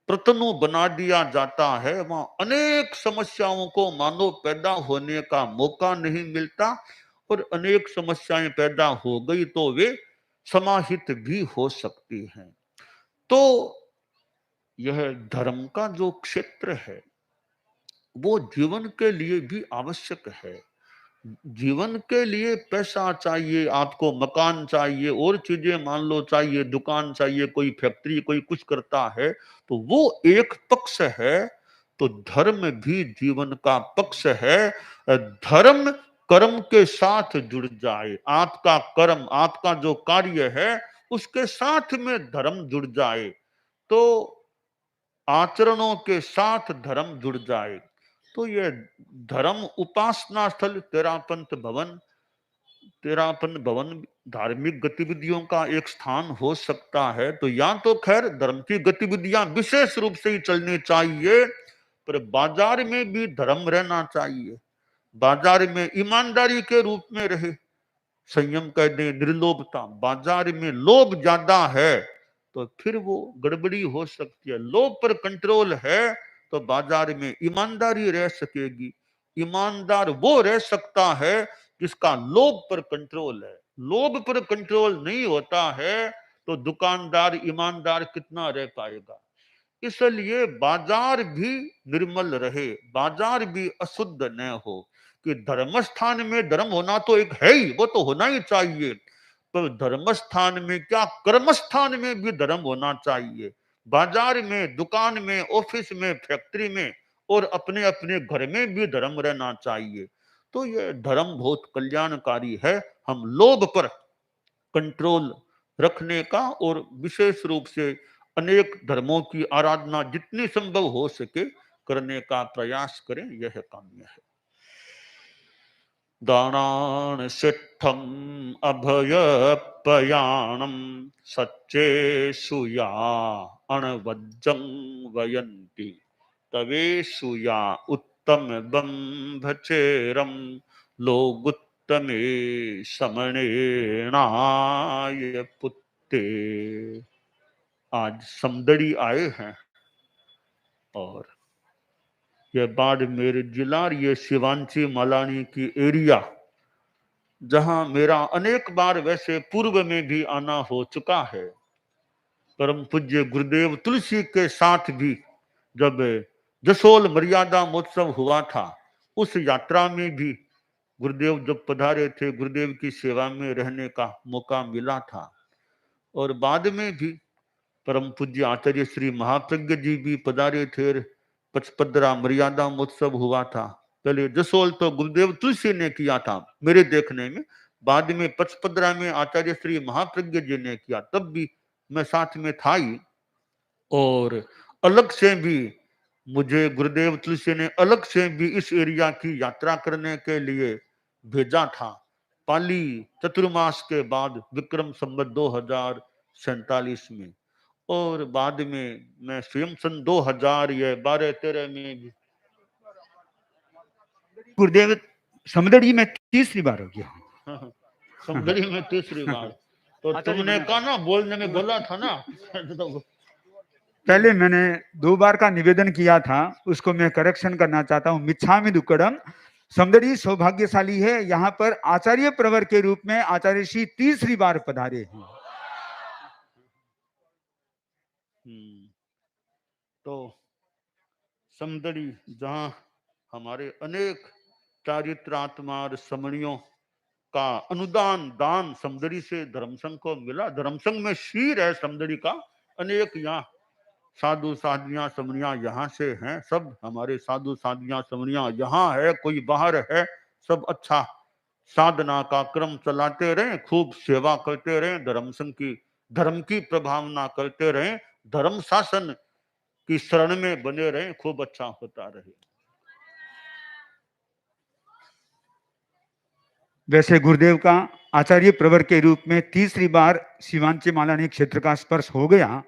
प्रतनु बना दिया जाता है, वहां अनेक समस्याओं को मानो पैदा होने का मौका नहीं मिलता, और अनेक समस्याएं पैदा हो गई तो वे समाहित भी हो सकती हैं। तो यह धर्म का जो क्षेत्र है वो जीवन के लिए भी आवश्यक है। जीवन के लिए पैसा चाहिए, आपको मकान चाहिए, और चीजें मान लो चाहिए, दुकान चाहिए, कोई फैक्ट्री, कोई कुछ करता है, तो वो एक पक्ष है। तो धर्म भी जीवन का पक्ष है। धर्म कर्म के साथ जुड़ जाए, आपका कर्म, आपका जो कार्य है उसके साथ में धर्म जुड़ जाए, तो आचरणों के साथ धर्म जुड़ जाए, तो ये धर्म उपासना स्थल, तेरापंथ भवन, तेरापन भवन धार्मिक गतिविधियों का एक स्थान हो सकता है। तो या तो खैर धर्म की गतिविधियां विशेष रूप से ही चलनी चाहिए, पर बाजार में भी धर्म रहना चाहिए। बाजार में ईमानदारी के रूप में रहे, संयम कह दे, निर्लोभता। बाजार में लोभ ज्यादा है तो फिर वो गड़बड़ी हो सकती है। लोभ पर कंट्रोल है तो बाजार में ईमानदारी रह सकेगी। ईमानदार वो रह सकता है जिसका लोभ पर कंट्रोल है। लोभ पर कंट्रोल नहीं होता है तो दुकानदार ईमानदार कितना रह पाएगा। इसलिए बाजार भी निर्मल रहे, बाजार भी अशुद्ध न हो। कि धर्म स्थान में धर्म होना तो एक है ही, वो तो होना ही चाहिए, पर धर्म स्थान में क्या, कर्म स्थान में भी धर्म होना चाहिए। बाजार में, दुकान में, ऑफिस में, फैक्ट्री में, और अपने अपने घर में भी धर्म रहना चाहिए। तो ये धर्म बहुत कल्याणकारी है। हम लोभ पर कंट्रोल रखने का, और विशेष रूप से अनेक धर्मों की आराधना जितनी संभव हो सके करने का प्रयास करें, यह काम्य है। दानान सिद्धम अभयपयाणम सच्चे सुया अणवज्जं वयंती तवे सुया उत्तम बंभचेरम लोगुत्तमे समणेनाय पुत्ते। आज समदड़ी आए हैं, और ये बाड़मेर जिला, ये शिवांची मालानी की एरिया, जहां मेरा अनेक बार वैसे पूर्व में भी आना हो चुका है। परम पूज्य गुरुदेव तुलसी के साथ भी जब जसोल मर्यादा महोत्सव हुआ था, उस यात्रा में भी गुरुदेव जब पधारे थे, गुरुदेव की सेवा में रहने का मौका मिला था। और बाद में भी परम पूज्य आचार्य श्री महाप्रज्ञ जी भी पधारे थे, पचपदरा मर्यादा महोत्सव हुआ था। पहले जसोल तो गुरुदेव तुलसी ने किया था मेरे देखने में, बाद में पचपदरा में आचार्य श्री महाप्रज्ञ जी ने किया, तब भी मैं साथ में था ही। और अलग से भी मुझे गुरुदेव तुलसी ने अलग से भी इस एरिया की यात्रा करने के लिए भेजा था, पाली चतुर्मास के बाद विक्रम संवत 2047 में। और बाद में मैं स्वयं सन 2000 या 12-13 में भी गुरुदेव समदड़ी में तीसरी बार हो गया। समदड़ी में तीसरी बार। तो तुमने कहा ना, बोलने में बोला था ना पहले मैंने 2 बार का निवेदन किया था, उसको मैं करेक्शन करना चाहता हूँ। मिच्छामि दुक्कडम, समदड़ी सौभाग्यशाली है, यहाँ पर आचार्य प्रवर के रूप में आचार्य श्री तीसरी बार पधारे हैं। तो समदड़ी जहाँ हमारे अनेक चारित्रात्मा और समणियों का अनुदान दान समदड़ी से धर्मसंघ को मिला। धर्मसंघ में शीर है समदड़ी का, अनेक यहाँ साधु साधियां समणियां यहाँ से हैं, सब हमारे साधु साधियां समणियां यहाँ है, कोई बाहर है, सब अच्छा साधना का क्रम चलाते रहे, खूब सेवा करते रहे, धर्मसंघ की धर्म की प्रभावना करते रहे, धर्म शासन की शरण में बने रहे, खूब अच्छा होता रहे। वैसे गुरुदेव का आचार्य प्रवर के रूप में तीसरी बार शिवांची मालानी क्षेत्र का स्पर्श हो गया,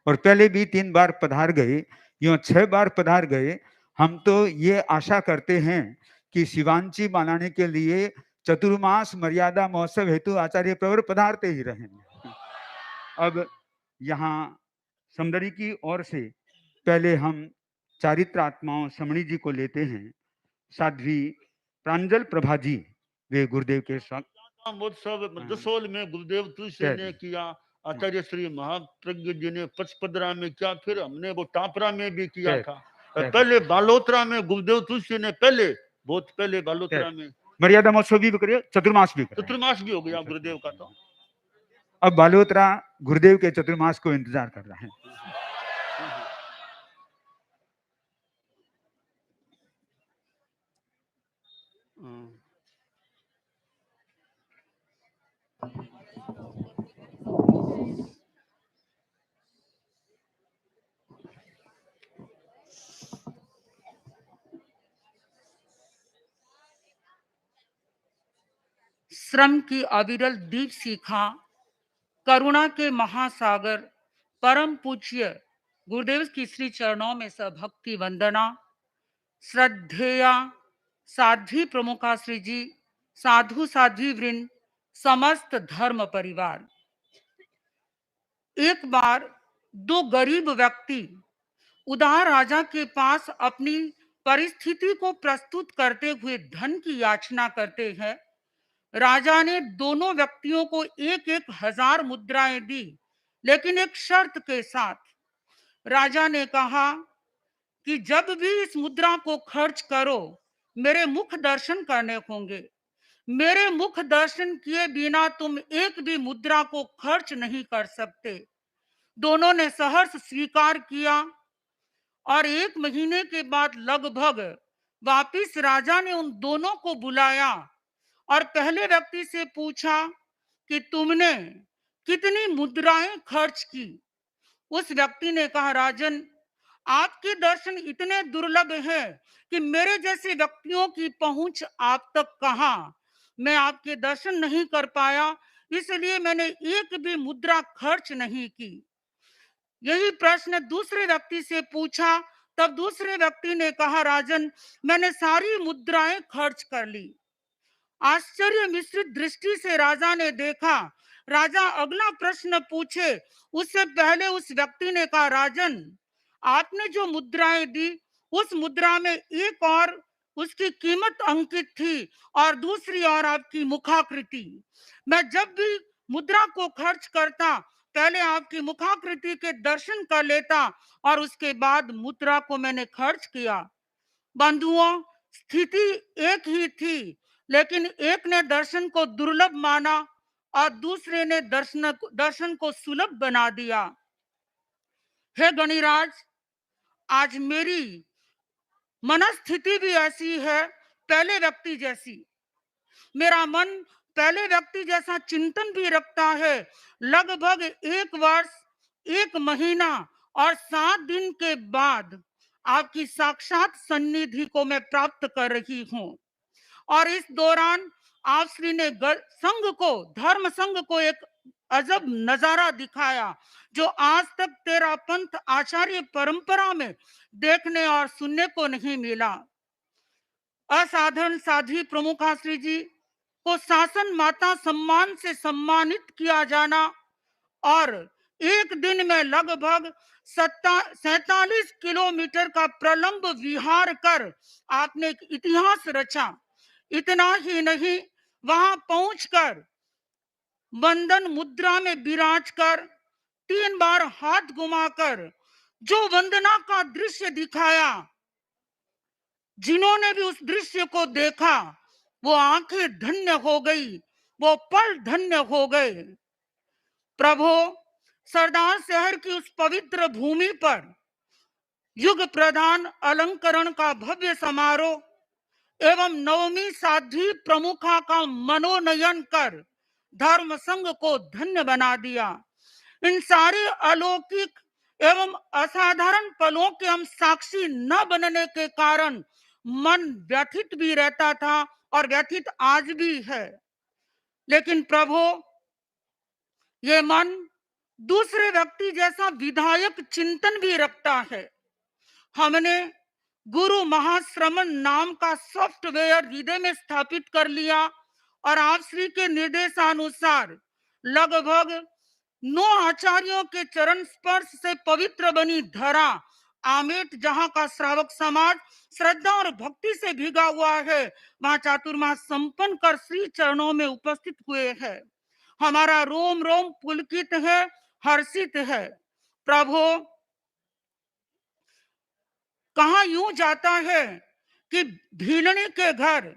और पहले भी 3 बार पधार गए, यूं 6 बार पधार गए। हम तो ये आशा करते हैं कि शिवांची मालानी के लिए चतुर्मास मर्यादा महोत्सव हेतु आचार्य प्रवर पधारते ही रहेंगे। अब यहाँ समदड़ी की ओर से पहले हम चारित्र आत्माओं समणी जी को लेते हैं। साध्वी प्रांजल प्रभा जी, वे गुरुदेव के साथ महोत्सव जसोल में गुरुदेव तुलसी ने किया, आचार्य श्री महाप्रज्ञ जी ने पचपदरा में किया, फिर हमने वो टापरा में भी किया था। पहले बालोतरा में गुरुदेव तुलसी ने पहले, बहुत पहले बालोतरा में मर्यादा महोत्सव भी करिए, चतुर्मास भी हो गया गुरुदेव का। तो अब बालोतरा गुरुदेव के चतुर्मास को इंतजार कर रहा है। श्रम की अविरल दीप शिखा, करुणा के महासागर, परम पूज्य गुरुदेव की श्री चरणों में सभक्ति वंदना। श्रद्धेया साध्वी प्रमुखा श्री जी, साधु साध्वी वृंद, समस्त धर्म परिवार। एक बार 2 गरीब व्यक्ति उदार राजा के पास अपनी परिस्थिति को प्रस्तुत करते हुए धन की याचना करते हैं। राजा ने दोनों व्यक्तियों को 1-1 हजार मुद्राएं दी, लेकिन एक शर्त के साथ। राजा ने कहा कि जब भी इस मुद्रा को खर्च करो, मेरे मुख दर्शन करने होंगे। मेरे मुख दर्शन किए बिना तुम एक भी मुद्रा को खर्च नहीं कर सकते। दोनों ने सहर्ष स्वीकार किया, और 1 महीने के बाद लगभग वापिस राजा ने उन दोनों को बुलाया और पहले व्यक्ति से पूछा कि तुमने कितनी मुद्राएं खर्च की। उस व्यक्ति ने कहा, राजन, आपके दर्शन इतने दुर्लभ हैं कि मेरे जैसे व्यक्तियों की पहुंच आप तक कहां। मैं आपके दर्शन नहीं कर पाया, इसलिए मैंने एक भी मुद्रा खर्च नहीं की। यही प्रश्न दूसरे व्यक्ति से पूछा, तब दूसरे व्यक्ति ने कहा, राजन, मैंने सारी मुद्राएं खर्च कर ली। आश्चर्य मिश्रित दृष्टि से राजा ने देखा। राजा अगला प्रश्न पूछे उससे पहले उस व्यक्ति ने कहा, राजन, आपने जो मुद्राएं दी, उस मुद्रा में एक और उसकी कीमत अंकित थी और दूसरी ओर आपकी मुखाकृति। मैं जब भी मुद्रा को खर्च करता, पहले आपकी मुखाकृति के दर्शन कर लेता और उसके बाद मुद्रा को मैंने खर्च किया। बंधुओं, स्थिति एक ही थी, लेकिन एक ने दर्शन को दुर्लभ माना और दूसरे ने दर्शन को सुलभ बना दिया। हे गणिराज, आज मेरी मनस्थिति भी ऐसी है, पहले व्यक्ति जैसी। मेरा मन पहले व्यक्ति जैसा चिंतन भी रखता है। लगभग 1 वर्ष 1 महीना और 7 दिन के बाद आपकी साक्षात सन्निधि को मैं प्राप्त कर रही हूँ। और इस दौरान आप श्री ने संघ को, धर्म संघ को एक अजब नजारा दिखाया जो आज तक तेरा पंथ आचार्य परंपरा में देखने और सुनने को नहीं मिला। असाधारण साध्वी प्रमुखा श्री जी को शासन माता सम्मान से सम्मानित किया जाना और एक दिन में लगभग 47 किलोमीटर का प्रलंब विहार कर आपने एक इतिहास रचा। इतना ही नहीं, वहां पहुंचकर वंदन मुद्रा में विराज कर 3 बार हाथ घुमाकर जो वंदना का दृश्य दिखाया, जिन्होंने भी उस दृश्य को देखा वो आंखें धन्य हो गई, वो पल धन्य हो गए। प्रभु, सरदार शहर की उस पवित्र भूमि पर युग प्रधान अलंकरण का भव्य समारोह एवं नवमी साध्वी प्रमुखा का मनोनयन कर धर्म संघ को धन्य बना दिया। इन सारे अलौकिक एवं असाधारण पलों के हम साक्षी न बनने के कारण मन व्यथित भी रहता था और व्यथित आज भी है। लेकिन प्रभु, ये मन दूसरे व्यक्ति जैसा विधायक चिंतन भी रखता है। हमने गुरु महाश्रमण नाम का सॉफ्टवेयर हृदय में स्थापित कर लिया और आप श्री के निर्देशानुसार लगभग 9 आचार्यों के चरण स्पर्श से पवित्र बनी धरा आमेट, जहां का श्रावक समाज श्रद्धा और भक्ति से भीगा हुआ है, वहां चातुर्मास संपन्न कर श्री चरणों में उपस्थित हुए हैं। हमारा रोम रोम पुलकित है, हर्षित है। प्रभु, कहा यूं जाता है कि भीलनी के घर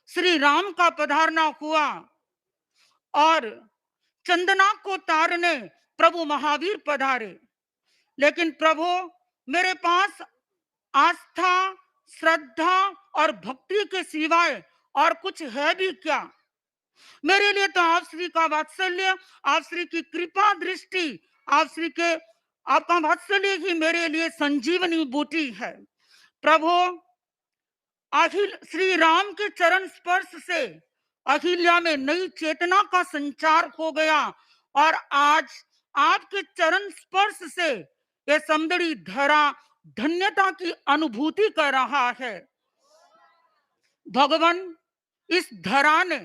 श्री राम का पधारना हुआ और चंदना को तारने प्रभु महावीर पधारे। लेकिन प्रभु, मेरे पास आस्था, श्रद्धा और भक्ति के सिवाय और कुछ है भी क्या? मेरे लिए तो आप श्री का वात्सल्य, आप श्री की कृपा दृष्टि, आप श्री के आपका वात्सल्य ही मेरे लिए संजीवनी बूटी है। प्रभु, अखिल श्री राम के चरण स्पर्श से अहिल्या में नई चेतना का संचार हो गया और आज आपके चरण स्पर्श से ये समदड़ी धरा धन्यता की अनुभूति कर रहा है। भगवान, इस धरा ने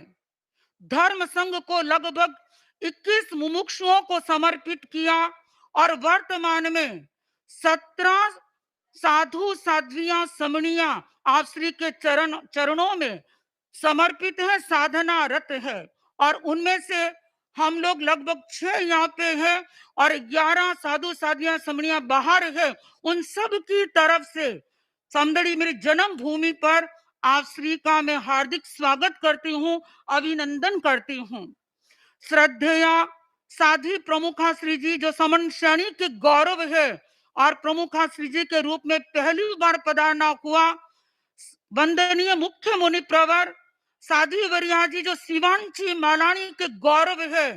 धर्म संघ को लगभग 21 मुमुक्षुओं को समर्पित किया और वर्तमान में 17 साधु साध्वियां समणियां आप श्री के चरणों में समर्पित है, साधना रत है। और उनमें से हम लोग लगभग 6 यहाँ पे हैं और 11 साधु साधियां समणियां बाहर है। उन सब की तरफ से समदड़ी मेरी जन्म भूमि पर आप श्री का मैं हार्दिक स्वागत करती हूँ, अभिनंदन करती हूँ। श्रद्धेया साध्वी प्रमुखा श्री जी जो समन श्रेणी के गौरव है और प्रमुखा श्री जी के रूप में पहली बार पधारना हुआ, वंदनीय मुख्य मुनि प्रवर साध्वी वरिया जी जो शिवांची मालानी के गौरव है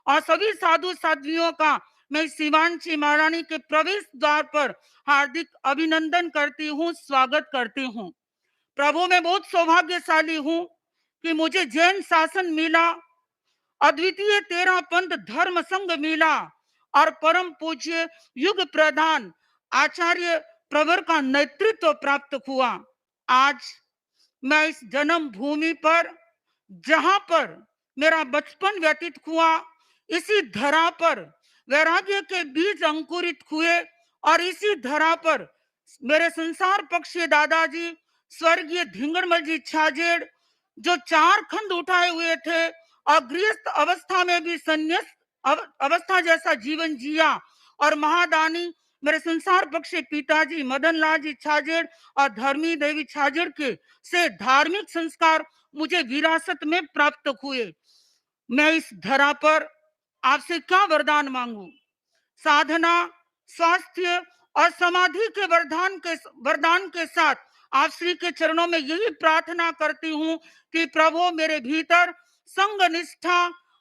और सभी साधु साध्वियों का मैं शिवांची मालानी के प्रवेश द्वार पर हार्दिक अभिनंदन करती हूँ, स्वागत करती हूँ। प्रभु, मैं बहुत सौभाग्यशाली हूँ कि मुझे जैन शासन मिला, अद्वितीय 13 पंथ धर्म संघ मिला और परम पूज्य युग प्रधान आचार्य प्रवर का नेतृत्व प्राप्त हुआ। आज मैं इस जन्म भूमि पर, जहां पर मेरा बचपन व्यतीत हुआ, इसी धरा पर वैराग्य के बीज अंकुरित हुए और इसी धरा पर मेरे संसार पक्षी दादाजी स्वर्गीय धिंगड़मल जी छाजेड़ जो 4 खंड उठाए हुए थे और गृहस्थ अवस्था में भी संन्यास अवस्था जैसा जीवन जिया। और महादानी मेरे संसार पक्षी पिताजी मदन लाल जी छाजेड़ और धर्मी देवी छाजेड़ के से धार्मिक संस्कार मुझे विरासत में प्राप्त हुए। मैं इस धरा पर आपसे क्या वरदान मांगू? साधना, स्वास्थ्य और समाधि के वरदान के साथ आप श्री के चरणों में यही प्रार्थना करती हूँ कि प्रभु मेरे भीतर संग निष्ठा,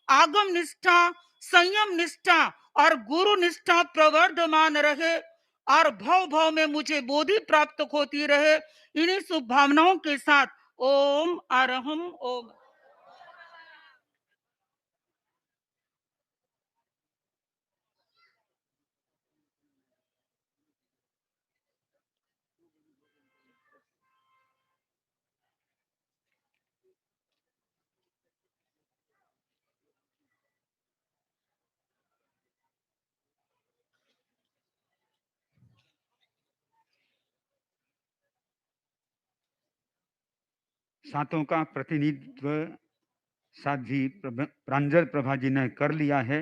आगम निष्ठा, संयम निष्ठा और गुरु निष्ठा प्रवर्धमान रहे और भव भव में मुझे बोधि प्राप्त होती रहे। इन्हीं शुभ भावनाओं के साथ ओम अरहम ओम। सातों का प्रतिनिधित्व साध्वी प्रांजल प्रभा जी ने कर लिया है।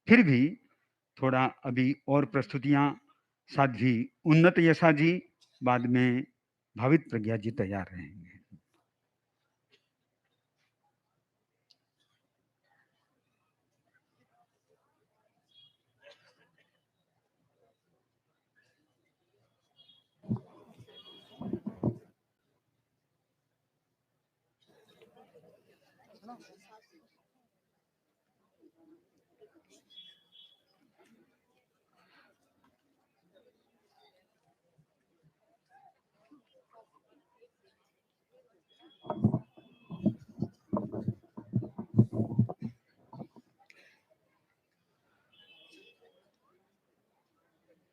फिर भी थोड़ा अभी और प्रस्तुतियां साध्वी उन्नत यशा जी, बाद में भावित प्रज्ञा जी तैयार रहेंगे।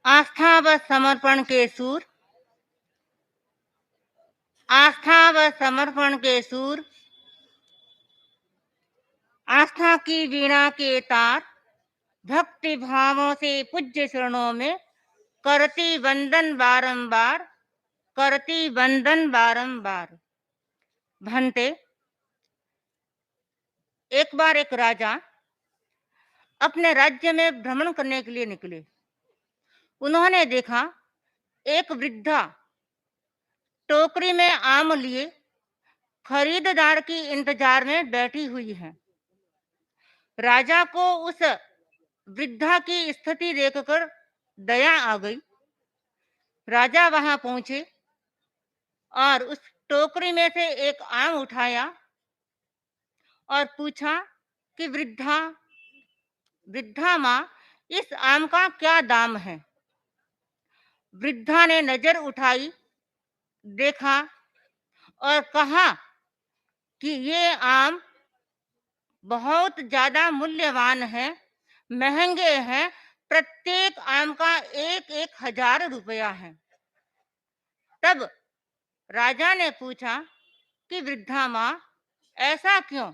आस्था व समर्पण के सूर, आस्था व समर्पण के सूर, आस्था की वीणा के तार, भक्ति भावों से पूज्य चरणों में करती वंदन बारंबार, करती वंदन बारंबार। भंते, एक बार एक राजा अपने राज्य में भ्रमण करने के लिए निकले। उन्होंने देखा एक वृद्धा टोकरी में आम लिए खरीदार की इंतजार में बैठी हुई है। राजा को उस वृद्धा की स्थिति देखकर दया आ गई। राजा वहां पहुंचे और उस टोकरी में से एक आम उठाया और पूछा कि वृद्धा माँ, इस आम का क्या दाम है? वृद्धा ने नजर उठाई, देखा और कहा कि ये आम बहुत ज्यादा मूल्यवान है, महंगे हैं, प्रत्येक आम का 1,000 रुपया है। तब राजा ने पूछा कि वृद्धा माँ, ऐसा क्यों?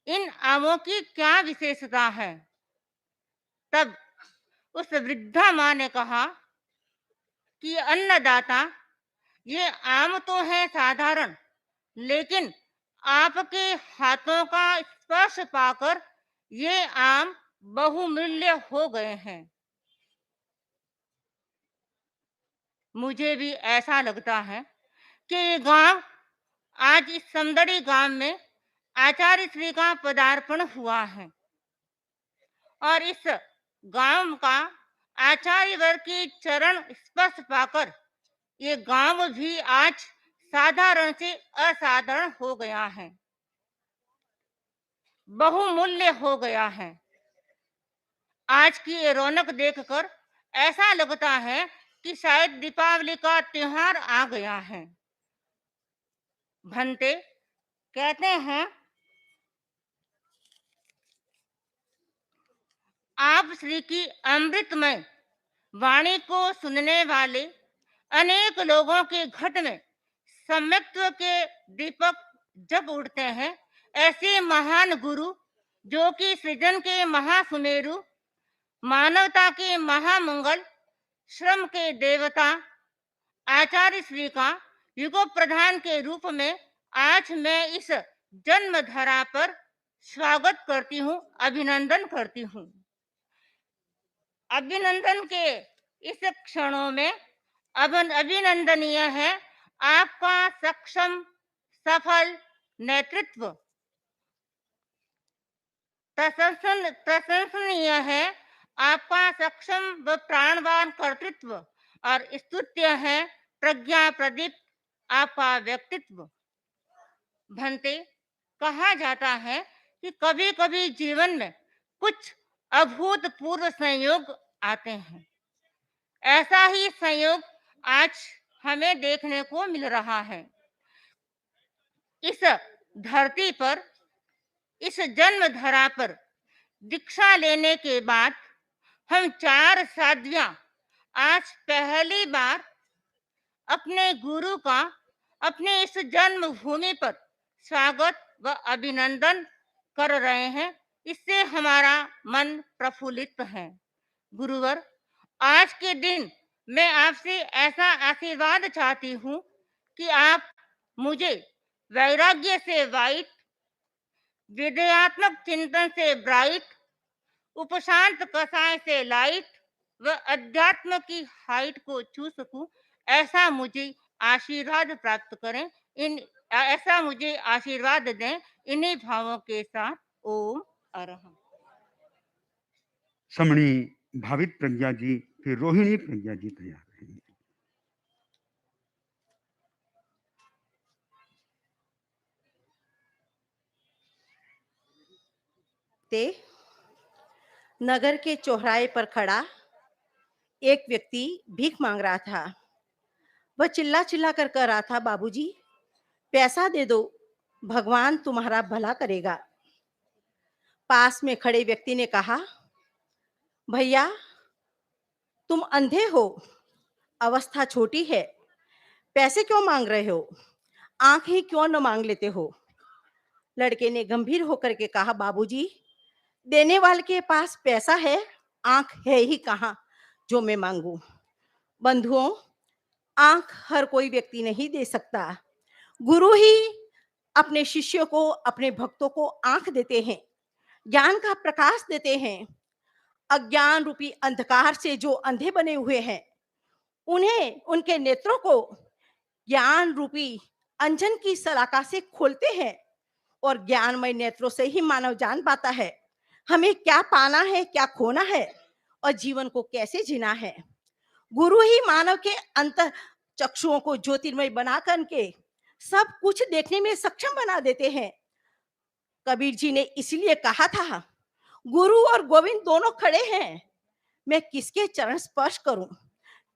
इन आमों की क्या विशेषता है? तब उस वृद्धा माँ ने कहा कि अन्नदाता, ये आम तो है साधारण, लेकिन आपके हाथों का स्पर्श पाकर ये आम बहुमूल्य हो गए हैं। मुझे भी ऐसा लगता है कि ये गांव, आज इस समदड़ी गांव में आचार्य श्री का पदार्पण हुआ है और इस गांव का आचार्य वर्ग की चरण स्पर्श पाकर ये गांव भी आज साधारण से असाधारण हो गया है, बहुमूल्य हो गया है। आज की ये रौनक देखकर ऐसा लगता है कि शायद दीपावली का त्योहार आ गया है। भंते कहते हैं, आप श्री की अमृतमय वाणी को सुनने वाले अनेक लोगों के घट में सम्यक्त्व के दीपक जग उठते हैं। ऐसे महान गुरु, जो कि सृजन के महासुमेरु, मानवता के महामंगल, श्रम के देवता आचार्य श्री का युग प्रधान के रूप में आज मैं इस जन्म धरा पर स्वागत करती हूँ, अभिनंदन करती हूँ। अभिनंदन के इस क्षणों में अभिनंदनीय है आपका सक्षम, सफल नेतृत्व। प्रशंसनीय है आपका सक्षम व प्राणवान कर्तृत्व और स्तुत्य है प्रज्ञा प्रदीप आपका व्यक्तित्व। भंते, कहा जाता है कि कभी-कभी जीवन में कुछ अभूतपूर्व संयोग आते हैं। ऐसा ही संयोग आज हमें देखने को मिल रहा है। इस धरती पर, इस जन्म धरा पर दीक्षा लेने के बाद हम 4 साध्वियां आज पहली बार अपने गुरु का अपने इस जन्मभूमि पर स्वागत व अभिनंदन कर रहे हैं। इससे हमारा मन प्रफुल्लित है। गुरुवर, आज के दिन मैं आपसे ऐसा आशीर्वाद चाहती हूँ कि आप मुझे वैराग्य से वाइट, विद्यात्मक चिंतन से ब्राइट, उपशांत कषाय से लाइट व अध्यात्म की हाइट को छू सकूं, ऐसा मुझे आशीर्वाद प्राप्त करें। ऐसा मुझे आशीर्वाद दें। इन्हीं भावों के साथ ओम अरहम। समणी भावित प्रज्ञा जी, फिर रोहिणी प्रज्ञा जी तैयार रहेंगे। नगर के चौराहे पर खड़ा एक व्यक्ति भीख मांग रहा था। वह चिल्ला चिल्ला कर कह रहा था, बाबूजी पैसा दे दो, भगवान तुम्हारा भला करेगा। पास में खड़े व्यक्ति ने कहा, भैया तुम अंधे हो, अवस्था छोटी है, पैसे क्यों मांग रहे हो, आंख ही क्यों न मांग लेते हो। लड़के ने गंभीर होकर के कहा, बाबूजी देने वाले के पास पैसा है, आंख है ही कहाँ जो मैं मांगू। बंधुओं, आंख हर कोई व्यक्ति नहीं दे सकता। गुरु ही अपने शिष्यों को, अपने भक्तों को आंख देते हैं, ज्ञान का प्रकाश देते हैं। अज्ञान रूपी अंधकार से जो अंधे बने हुए हैं, उन्हें, उनके नेत्रों को ज्ञान रूपी अंजन की सलाका से खोलते हैं और ज्ञानमय नेत्रों से ही मानव जान पाता है हमें क्या पाना है, क्या खोना है और जीवन को कैसे जीना है। गुरु ही मानव के अंतर चक्षुओं को ज्योतिर्मय बना करके सब कुछ देखने में सक्षम बना देते हैं। कबीर जी ने इसलिए कहा था, गुरु और गोविंद दोनों खड़े हैं, मैं किसके चरण स्पर्श करूं।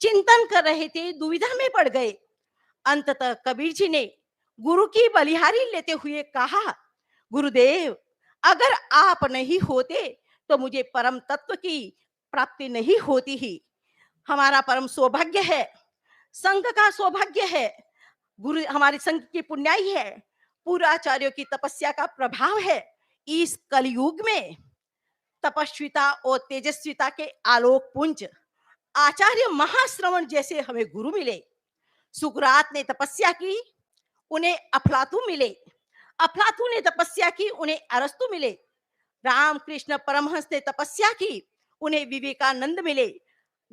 चिंतन कर रहे थे, दुविधा में पड़ गए। अंततः कबीर जी ने गुरु की बलिहारी लेते हुए कहा, गुरुदेव अगर आप नहीं होते तो मुझे परम तत्व की प्राप्ति नहीं होती ही। हमारा परम सौभाग्य है, संघ का सौभाग्य है, गुरु हमारे संघ की पुण्याई है, पूर्वाचार्यों की तपस्या का प्रभाव है। इस कलयुग में तपस्विता और तेजस्विता के आलोक पुंज आचार्य महाश्रवण जैसे हमें गुरु मिले। सुकरात ने तपस्या की, उन्हें अफलातून मिले। अफलातून ने तपस्या की, उन्हें अरस्तु मिले। रामकृष्ण परमहंस ने तपस्या की, उन्हें विवेकानंद मिले।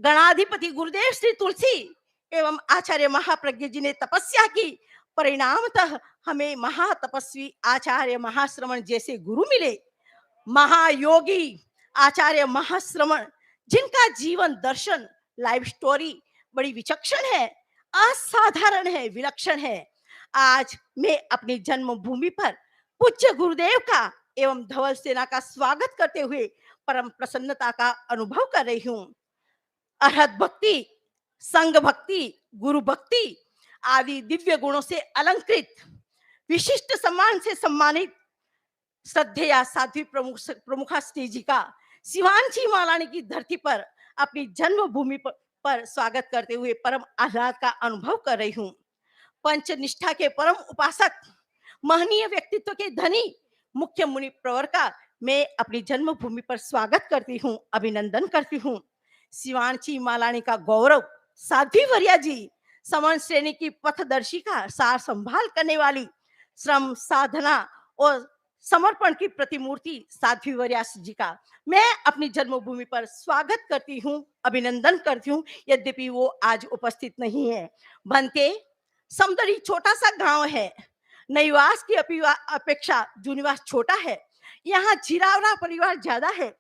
गणाधिपति गुरुदेव श्री तुलसी एवं आचार्य महाप्रज्ञ जी ने तपस्या की, परिणामतः हमें महातपस्वी आचार्य महाश्रवण जैसे गुरु मिले। महायोगी आचार्य महाश्रवण, जिनका जीवन दर्शन, लाइफ स्टोरी बड़ी विचक्षण है, असाधारण है, विलक्षण है। आज मैं अपनी जन्मभूमि पर पूज्य गुरुदेव का एवं धवल सेना का स्वागत करते हुए परम प्रसन्नता का अनुभव कर रही हूं। अरहत भक्ति, संघ भक्ति, गुरु भक्ति आदि दिव्य गुणों से अलंकृत, विशिष्ट सम्मान से सम्मानित श्रद्धेया साध्वी प्रमुखा श्री जी का शिवांची मालानी की धरती पर अपनी जन्मभूमि पर स्वागत करते हुए परम आह्लाद का अनुभव कर रही हूं। पंच निष्ठा के परम उपासक, महनीय व्यक्तित्व के धनी मुख्य मुनि प्रवर का मैं अपनी जन्मभूमि पर स्वागत करती हूं, अभिनंदन करती हूं। शिवांची मालानी का गौरव साध्वी वर्या जी, समन श्रेणी की पथदर्शी का सार संभाल करने वाली, श्रम साधना और समर्पण की प्रतिमूर्ति साध्वी वरियास जी का मैं अपनी जन्मभूमि पर स्वागत करती हूँ, अभिनंदन करती हूँ, यद्यपि वो आज उपस्थित नहीं है। भंते समदड़ी छोटा सा गांव है। निवास की अपेक्षा जो निवास छोटा है, यहाँ झिरावरा परिवार ज्यादा है।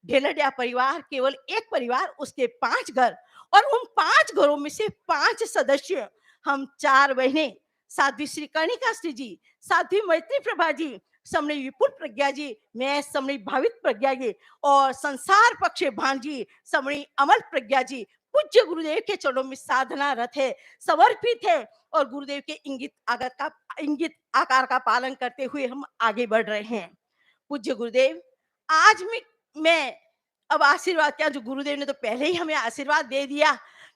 ढेलडिया परिवार केवल एक परिवार, उसके 5 घर, और उन 5 घरों में से 5 सदस्य हम 4 बहनें, साध्वी श्री कर्णिका श्री जी, साध्वी मैत्री प्रभा जी, समणी विपुल प्रज्ञा जी, मैं समणी भावित प्रज्ञा जी, और संसार पक्षे भांजी समणी अमल प्रज्ञा जी पूज्य गुरुदेव के चरणों में साधना रत है, समर्पित है, और गुरुदेव के इंगित आकार का पालन करते हुए हम आगे बढ़ रहे हैं। पूज्य गुरुदेव, आज मैं अब आशीर्वाद क्या, जो गुरुदेव ने तो पहले ही हमें आशीर्वाद दे दिया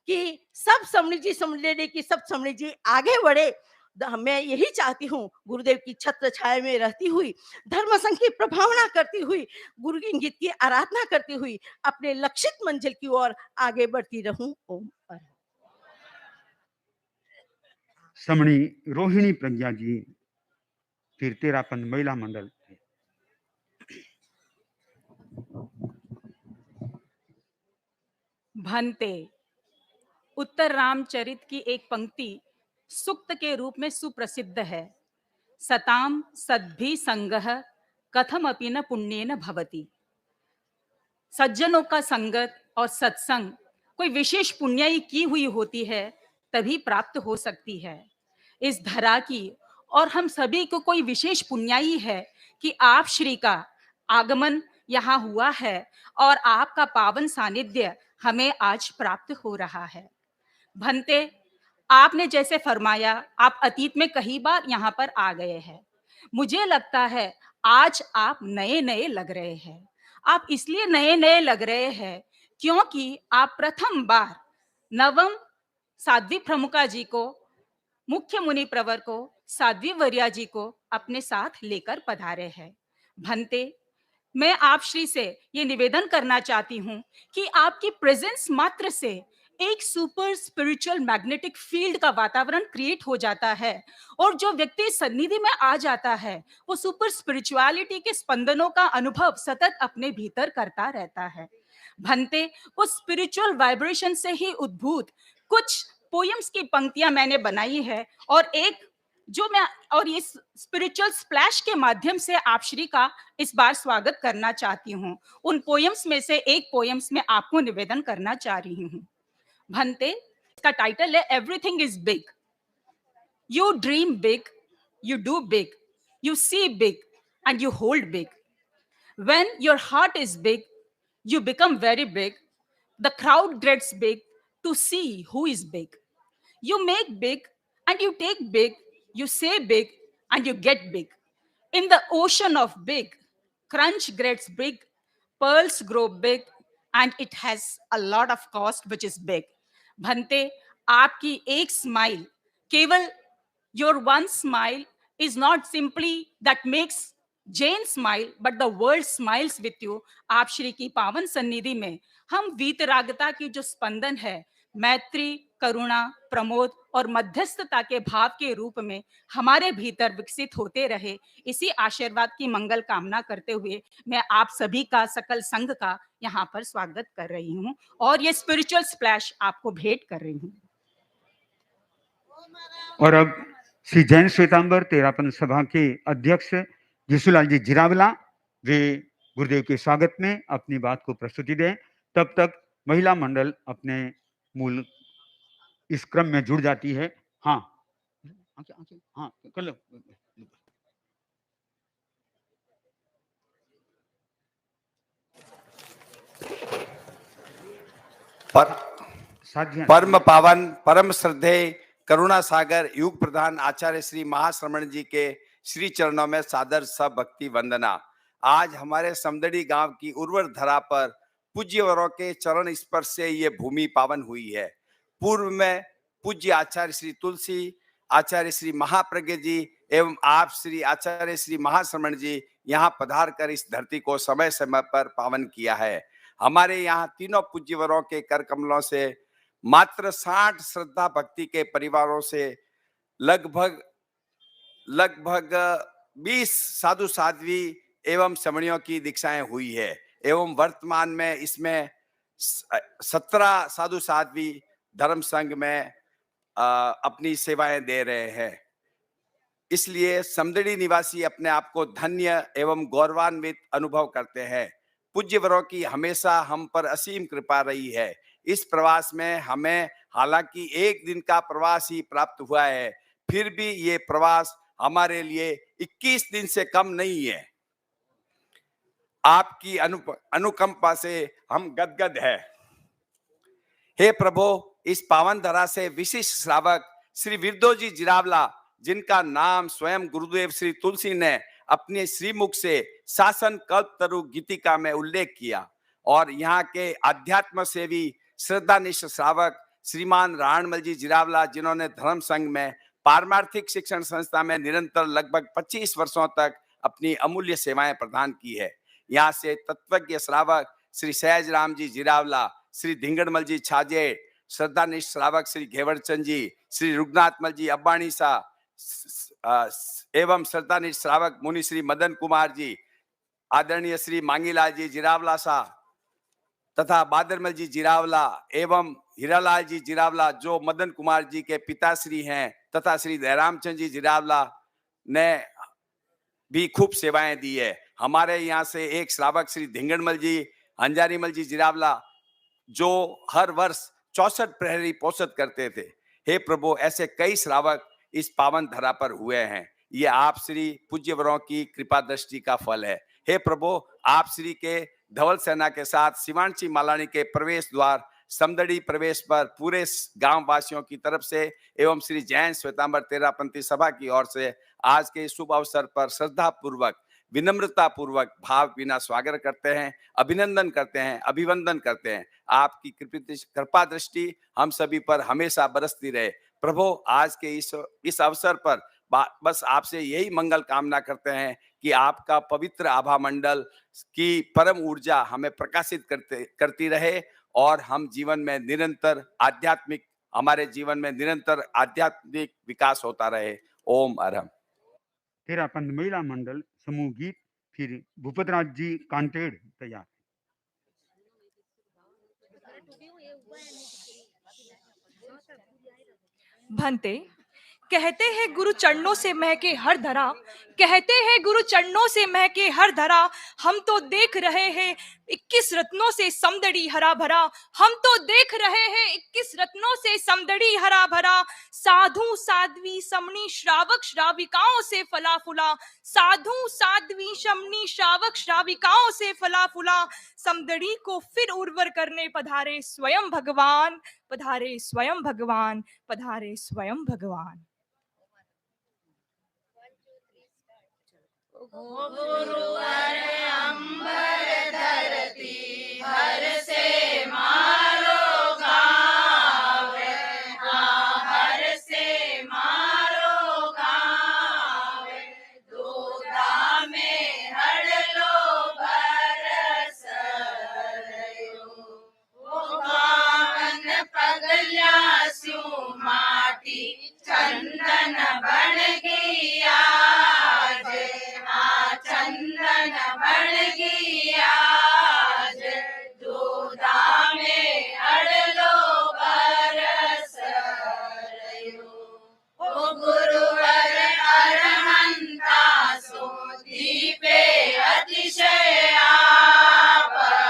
कि सब समणी जी समझ लेने की, सब समणी जी आगे बढ़े। मैं यही चाहती हूँ, गुरुदेव की छत्र छाया में रहती हुई, धर्म संघ की प्रभावना करती हुई, गुरु की इंगित की आराधना करती हुई अपने लक्षित मंजिल की ओर आगे बढ़ती रहूं। ओम। समणी रोहिणी प्रज्ञा जी, फिर 13 महिला मंडल। भंते उत्तर रामचरित की एक पंक्ति सुक्त के रूप में सुप्रसिद्ध है। सताम सद्भि संगह कथम अपि न पुण्येन भवति। सज्जनों का संगत और सत्संग कोई विशेष पुण्याई की हुई होती है तभी प्राप्त हो सकती है। इस धरा की और हम सभी को कोई विशेष पुण्याई है कि आप श्री का आगमन यहाँ हुआ है और आपका पावन सानिध्य हमें आज प्राप्त हो रहा है। भंते, आपने जैसे फरमाया, आप अतीत में कई बार यहाँ पर आ गए हैं। मुझे लगता है आज आप नए नए लग रहे हैं। आप इसलिए नए नए लग रहे हैं क्योंकि आप प्रथम बार नवम साध्वी प्रमुखा जी को, मुख्य मुनि प्रवर को, साध्वी वरिया जी को अपने साथ लेकर पधारे हैं। भंते, मैं आप श्री से ये निवेदन करना चाहती हूँ कि आपकी प्रेजेंस मात्र से एक सुपर स्पिरिचुअल मैग्नेटिक फील्ड का वातावरण क्रिएट हो जाता है और जो व्यक्ति सन्निधि में आ जाता है वो सुपर स्पिरिचुअलिटी के स्पंदनों का अनुभव सतत अपने भीतर करता रहता है। भंते, उस स्पिरिचुअल वाइब्रेशन से ही उद्भूत कुछ पोएम्स की पंक्तियां मैंने बनाई है और इस स्पिरिचुअल स्प्लैश के माध्यम से आप श्री का इस बार स्वागत करना चाहती हूँ। उन पोएम्स में से एक पोएम्स में आपको निवेदन करना चाह रही हूँ। भंते, इसका टाइटल है everything is big. You dream big, you do big, you see big and you hold big. When your heart is big, you become very big. The crowd gets big to see who is big. You make big and you take big. You say big and you get big. In the ocean of big, crunch gets big, pearls grow big, and it has a lot of cost, which is big. Bhante, आपकी एक smile, केवल your one smile is not simply that makes Jane smile, but the world smiles with you. आप श्री की पावन सन्निधि में हम वीतरागता की जो स्पंदन है, मैत्री, करुणा, प्रमोद और मध्यस्थता के भाव के रूप में हमारे भीतर विकसित होते रहे, इसी आशीर्वाद की मंगल कामना करते हुए मैं आप सभी का, सकल संघ का यहाँ पर स्वागत कर रही हूँ और ये स्पिरिचुअल स्प्लैश आपको भेंट कर रही हूँ। और अब श्री जैन श्वेतांबर तेरापन सभा के अध्यक्ष यीशुलाल जी जिरावला वे गुरुदेव के स्वागत में अपनी बात को प्रस्तुति दें। तब तक महिला मंडल अपने मूल इस क्रम में जुड़ जाती है। हाँ हाँ कर लो। परम पावन, परम श्रद्धेय, करुणा सागर, युग प्रधान आचार्य श्री महाश्रमण जी के श्री चरणों में सादर सब भक्ति वंदना। आज हमारे समदड़ी गांव की उर्वर धरा पर पूज्यवरों के चरण स्पर्श से ये भूमि पावन हुई है। पूर्व में पूज्य आचार्य श्री तुलसी, आचार्य श्री महाप्रज्ञ जी एवं आप श्री आचार्य श्री महाश्रमण जी यहाँ पधार कर इस धरती को समय समय पर पावन किया है। हमारे यहाँ तीनों पूज्यवरों के कर कमलों से मात्र 60 श्रद्धा भक्ति के परिवारों से लगभग 20 साधु साध्वी एवं समणियों की दीक्षाएं हुई है एवं वर्तमान में इसमें 17 साधु साध्वी धर्म संघ में अपनी सेवाएं दे रहे हैं। इसलिए समदड़ी निवासी अपने आप को धन्य एवं गौरवान्वित अनुभव करते हैं। पूज्यवरों की हमेशा हम पर असीम कृपा रही है। इस प्रवास में हमें हालांकि एक दिन का प्रवास ही प्राप्त हुआ है, फिर भी ये प्रवास हमारे लिए 21 दिन से कम नहीं है। आपकी अनुकंपा से हम गदगद है। हे प्रभु, इस पावन धरा से विशिष्ट श्रावक श्री विरदोजी जिरावला, जिनका नाम स्वयं गुरुदेव श्री तुलसी ने अपने श्रीमुख से शासन कल्पतरु गीतिका में उल्लेख किया, और यहाँ के अध्यात्म सेवी श्रद्धानिष्ठ श्रावक श्रीमान राणमल जी जिरावला, जिन्होंने धर्म संघ में पारमार्थिक शिक्षण संस्था में निरंतर लगभग 25 वर्षों तक अपनी अमूल्य सेवाएं प्रदान की है। यहाँ से तत्वज्ञ श्रावक श्री सहज राम जी जिरावला, श्री धिंगड़मल जी छाजे, श्रद्धानिष्ठ श्रावक श्री घेवरचंद जी, श्री रुगनाथमल जी अब्बाणी सा एवं श्रद्धानिष्ठ श्रावक मुनि श्री मदन कुमार जी, आदरणीय श्री मांगीलाल जी जिरावला सा तथा बादरमल जी जिरावला एवं हीरालाल जी जिरावला, जो मदन कुमार जी के पिताश्री हैं, तथा श्री दयारामचंद जी जिरावला ने भी खूब सेवाएं दी है। हमारे यहाँ से एक श्रावक श्री धिंगड़मल जी हंजारीमल जी जिरावला, जो हर वर्ष 64 प्रहरी पोषित करते थे। हे प्रभु, ऐसे कई श्रावक इस पावन धरा पर हुए हैं। ये आप श्री पूज्यवरों की कृपा दृष्टि का फल है। हे प्रभु, आप श्री के धवल सेना के साथ शिवांशी मालानी के प्रवेश द्वार समदड़ी प्रवेश पर पूरे गांव वासियों की तरफ से एवं श्री जैन श्वेतांबर तेरापंथी सभा की ओर से आज के शुभ अवसर पर श्रद्धा पूर्वक, विनम्रता पूर्वक, भाव बिना स्वागत करते हैं, अभिनंदन करते हैं, अभिवंदन करते हैं। आपकी कृपा दृष्टि हम सभी पर हमेशा बरसती रहे। प्रभु, आज के इस अवसर पर बस आपसे यही मंगल कामना करते हैं कि आपका पवित्र आभा मंडल की परम ऊर्जा हमें प्रकाशित करती रहे और हम जीवन में निरंतर हमारे जीवन में निरंतर आध्यात्मिक विकास होता रहे। ओम अरहम। तेरापंथ महिला मंडल समूह गीत, फिर भूपतराज जी कांटेड़ तैयार। भंते कहते हैं गुरु चरणों से महके हर धरा, कहते हैं गुरु चरणों से महके हर धरा। हम तो देख रहे हैं 21 रत्नों से समदड़ी हरा भरा, हम तो देख रहे हैं 21 रत्नों से समदड़ी हरा भरा। साधु साध्वी समणी श्रावक श्राविकाओं से फला फूला, साधु साध्वी समणी श्रावक श्राविकाओं से फला फूला। समदड़ी को फिर उर्वर करने पधारे स्वयं भगवान, पधारे स्वयं भगवान, पधारे स्वयं भगवान। गुरुवर अंबर धरती हर से मारो गावे, हर से मारो गावे। दूधा में हड़ लो बरस रयो, वो गावन पगल्या स्यू माटी चंदन बन गया, चंदन बन गया। दूधा में अड़लो बरस रयो, ओ गुरुवर अरहंता सो दीपे अतिशय आपरो।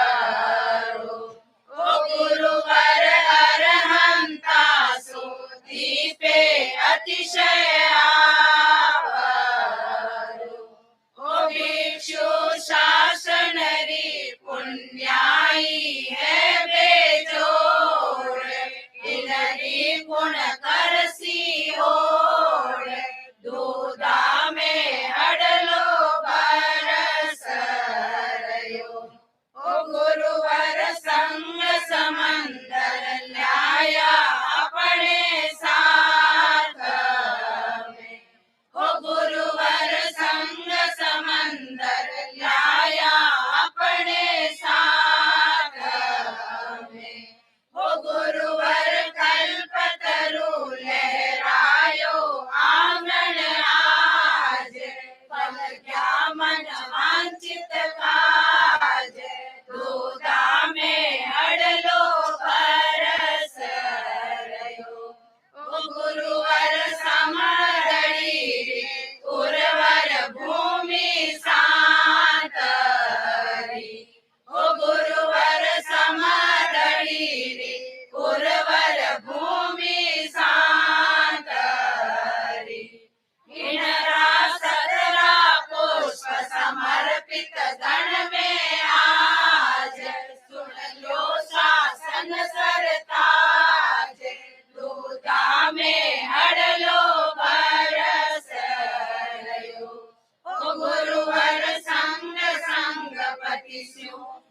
ओ गुरुवर अरहंता सो दीपे अतिशय शासनरी पुण्याई है बेजोड़, इनरी गुण करसी होड़। दूधा में हड़लो बरस रयो, ओ गुरुवर संग समंदर ल्याया अपने साथ में। ओ गुरुवर संग समंदर लाया अपने साथ में। ओ गुरुवर कल्पतरु लहरायो आंगन आज, फल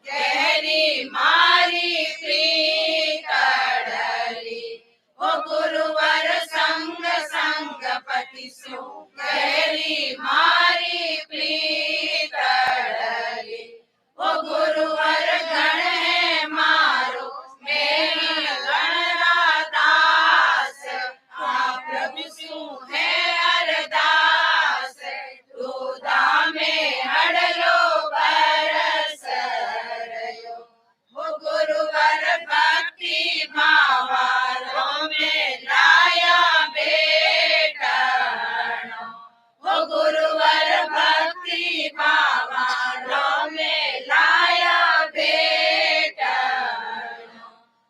गहरी मारी प्रीत डली ओ गुरुवर संग संग पति सो गहरी मारी प्रीत डली ओ गुरुवर गण है मारो मेरी गणरादास हाँ प्रभु सु है अरदास दूधा में हड़लो बरस रयो हो गुरुवर भक्ति भावारों में लाया बेटनो हो गुरुवर भक्ति भावारों में लाया बेटनो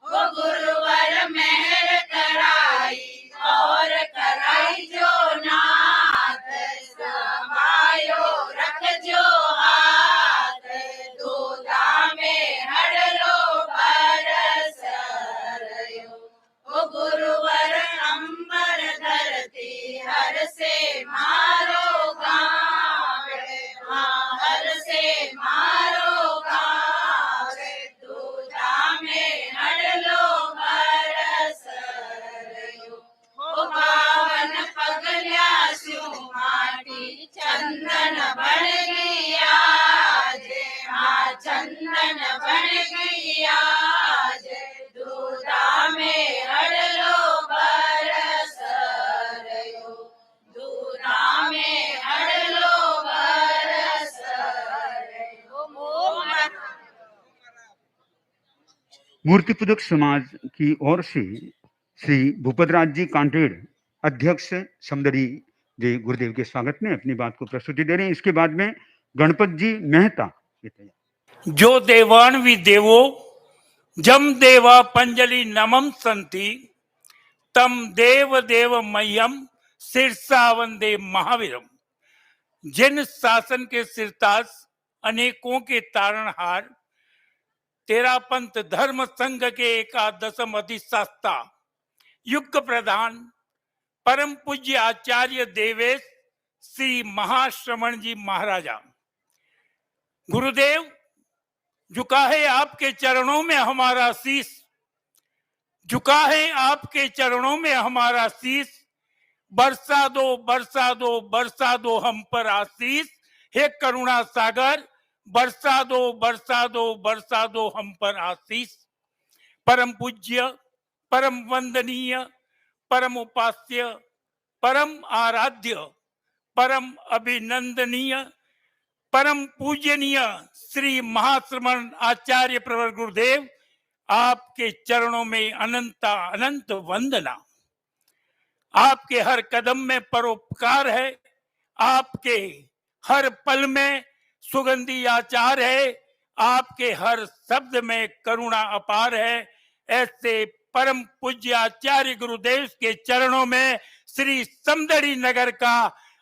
हो गुरुवर मेहर कराई और कराई जो नाथ समायो रख जो हाथ दूधा में हड़लो बरस रयो ओ गुरुवर अंबर धरती हर से मारो गावे हाँ हर से मारो गावे दूधा में हड़लो बरस रयो ओ पावन पगल्या सु माटी चंदन बन गई आज हाँ चंदन बन गई आज दूधा में हड़लो बरस रयो दूधा में हड़लो बरस रयो मूर्ति पूजक समाज की ओर से श्री भूपतराज जी कांटेड़ अध्यक्ष समदड़ी जी गुरुदेव के स्वागत में अपनी बात को प्रस्तुति दे रहे हैं। इसके बाद में गणपत जी मेहता जो देवान वि देवो जम देवा पंजलि नमम संति तम देव देव मह्यम सिरसा वंदे महावीरम। जिन शासन के सिरताज अनेकों के तारणहार तेरा पंथ धर्म संघ के एकादशम अधिशास्ता युग प्रधान परम पूज्य आचार्य देवेश श्री महाश्रमण जी महाराजा गुरुदेव, झुका है आपके चरणों में हमारा शीश, झुका है आपके चरणों में हमारा शीश। बरसा दो बरसा दो बरसा दो हम पर आशीष, हे करुणा सागर बरसा दो बरसा दो बरसा दो हम पर आशीष। परम पूज्य परम वंदनीय परम उपास्य परम आराध्य परम अभिनंदनीय परम पूजनीय श्री महाश्रमण आचार्य प्रवर गुरुदेव, आपके चरणों में अनंत अनंत वंदना। आपके हर कदम में परोपकार है, आपके हर पल में सुगंधी आचार है, आपके हर शब्द में करुणा अपार है। ऐसे परम पूज्य आचार्य गुरुदेव के चरणों में श्री समदड़ी नगर का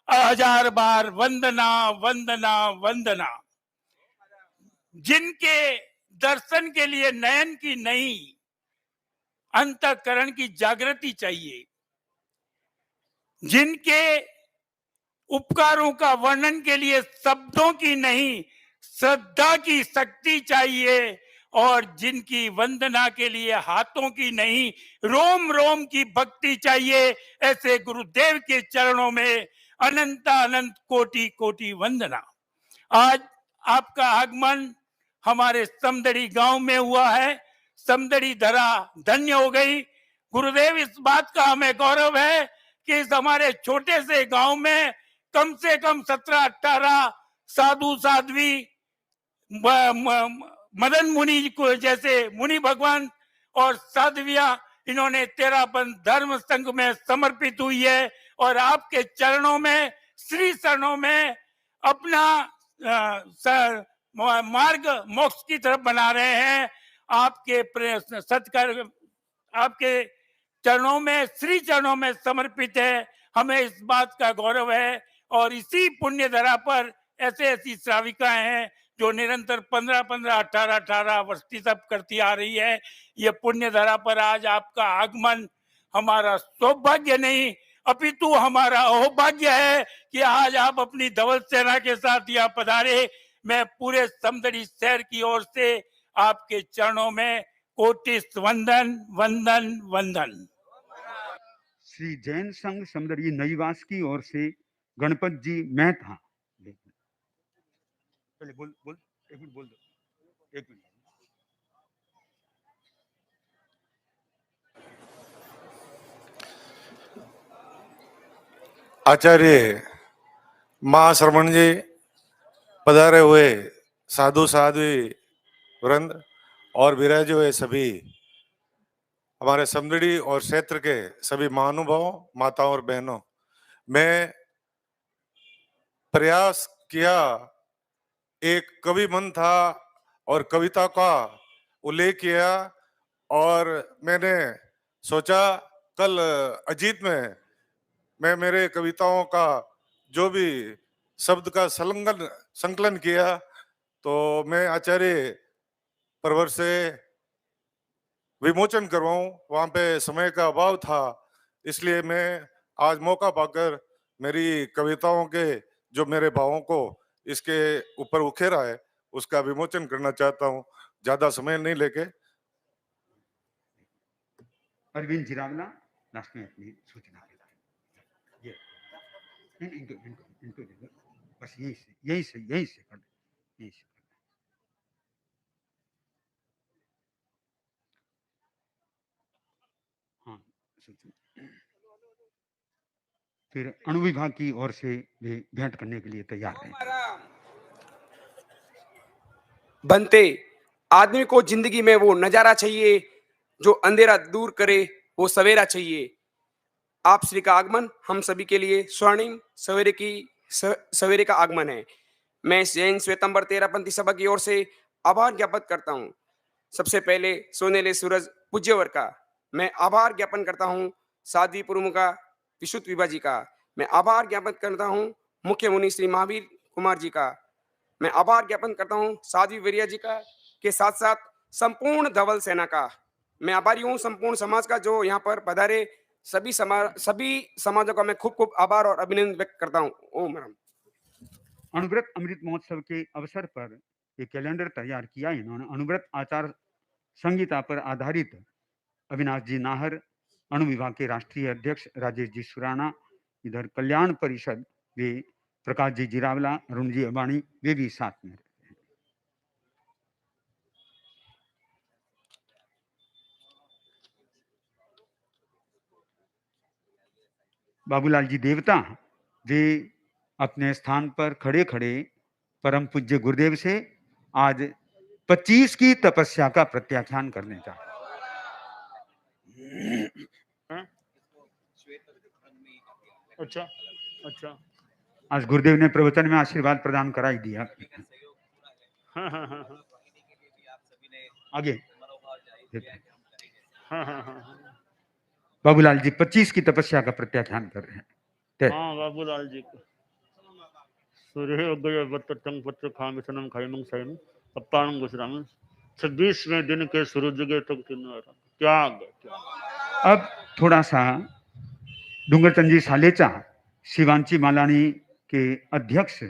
1000 बार वंदना वंदना वंदना। जिनके दर्शन के लिए नयन की नहीं अंतःकरण की जागृति चाहिए, जिनके उपकारों का वर्णन के लिए शब्दों की नहीं श्रद्धा की शक्ति चाहिए, और जिनकी वंदना के लिए हाथों की नहीं रोम रोम की भक्ति चाहिए, ऐसे गुरुदेव के चरणों में अनंत अनंत कोटि कोटि वंदना। आज आपका आगमन हमारे समदड़ी गांव में हुआ है। समदड़ी धरा धन्य हो गई। गुरुदेव, इस बात का हमें गौरव है कि इस हमारे छोटे से गांव में कम से कम 17-18 साधु साध्वी मदन मुनि को जैसे मुनि भगवान और साध्वियां इन्होंने तेरापंथ धर्म संघ में समर्पित हुई है, और आपके चरणों में श्री चरणों में अपना मार्ग मोक्ष की तरफ बना रहे हैं। आपके सत्कार आपके चरणों में श्री चरणों में समर्पित है। हमें इस बात का गौरव है, और इसी पुण्य धरा पर ऐसी श्राविकाएं हैं जो निरंतर 15-15, 18-18 वर्ष तप करती आ रही है। ये पुण्य धरा पर आज आपका आगमन हमारा सौभाग्य नहीं अपितु हमारा अहोभाग्य है कि आज आप अपनी धवल सेना के साथ यहाँ पधारे। मैं पूरे समदड़ी शहर की ओर से आपके चरणों में कोटिस वंदन वंदन वंदन। श्री जैन संघ समदड़ी नईवास की ओर से गणपत जी मेहता। पहले बोल बोल एक मिनट बोल दो, एक मिनट। आचार्य महाश्रमण जी, पधारे हुए साधु साध्वी वृंद और विराजे हुए सभी हमारे समदड़ी और क्षेत्र के सभी महानुभावों, माताओं और बहनों, मैं प्रयास किया, एक कवि मन था और कविता का उल्लेख किया और मैंने सोचा कल अजीत में मैं मेरे कविताओं का जो भी शब्द का संकलन किया, तो मैं आचार्य परवर से विमोचन करवाऊं, वहां पे समय का अभाव था, इसलिए मैं आज मौका पाकर मेरी कविताओं के जो मेरे भावों को इसके ऊपर उखेरा है उसका विमोचन करना चाहता हूं, ज्यादा समय नहीं लेके। अरविंद जिरावला लास्ट में अपनी सूचना देता है। ये इनको इनको इनको दे दो, बस यही से कर दे, यही से कर दे। हाँ, फिर अणु विभाग की ओर से भी भेंट करने के लिए तैयार है। बनते आदमी को जिंदगी में वो नजारा चाहिए जो अंधेरा दूर करे, वो सवेरा चाहिए। आप श्री का आगमन हम सभी के लिए स्वर्णिम सवेरे का आगमन है। मैं जैन श्वेतंबर 13पंथी सभा की ओर से आभार ज्ञापन करता हूँ। सबसे पहले सोनेले सूरज पूज्यवर का मैं आभार ज्ञापन करता हूँ। साध्वी प्रमुखा विशुद्ध विभा जी का मैं आभार ज्ञापन करता हूँ। मुख्य मुनि श्री महावीर कुमार जी का मैं आभार ज्ञापन करता हूँ। साध्वी वीरिया जी का के साथ साथ संपूर्ण धवल सेना का मैं आभारी हूँ। संपूर्ण समाज का जो यहाँ पर पधारे सभी समाजों का मैं खूब खूब आभार और अभिनंदन व्यक्त करता हूँ। ओम राम। अणुव्रत अमृत महोत्सव के अवसर पर एक कैलेंडर तैयार किया इन्होंने। अणुव्रत आचार संहिता पर आधारित अविनाश जी नाहर, अणु विभाग के राष्ट्रीय अध्यक्ष राजेश जी सुराना, इधर कल्याण परिषद वे प्रकाश जी जिरावला, अरुण जी अबाणी, वे भी साथ में। बाबूलाल जी देवता वे अपने स्थान पर खड़े खड़े परम पूज्य गुरुदेव से आज 25 की तपस्या का प्रत्याख्यान करने जा रहे हैं। अच्छा अच्छा, आज गुरुदेव ने प्रवचन में आशीर्वाद प्रदान करा ही दिया। आगे बाबूलाल जी 25 की तपस्या का प्रत्याख्यान कर रहे हैं। हाँ, बाबूलाल जी को सूर्य उगय वत तंग पत्र खामिसनम खैमंग सैम अपाणं गुसराम 26वें दिन के सूरज उगे तक त्याग। अब थोड़ा सा डूंगरचंद जी सालेचा शिवांची मालानी के अध्यक्ष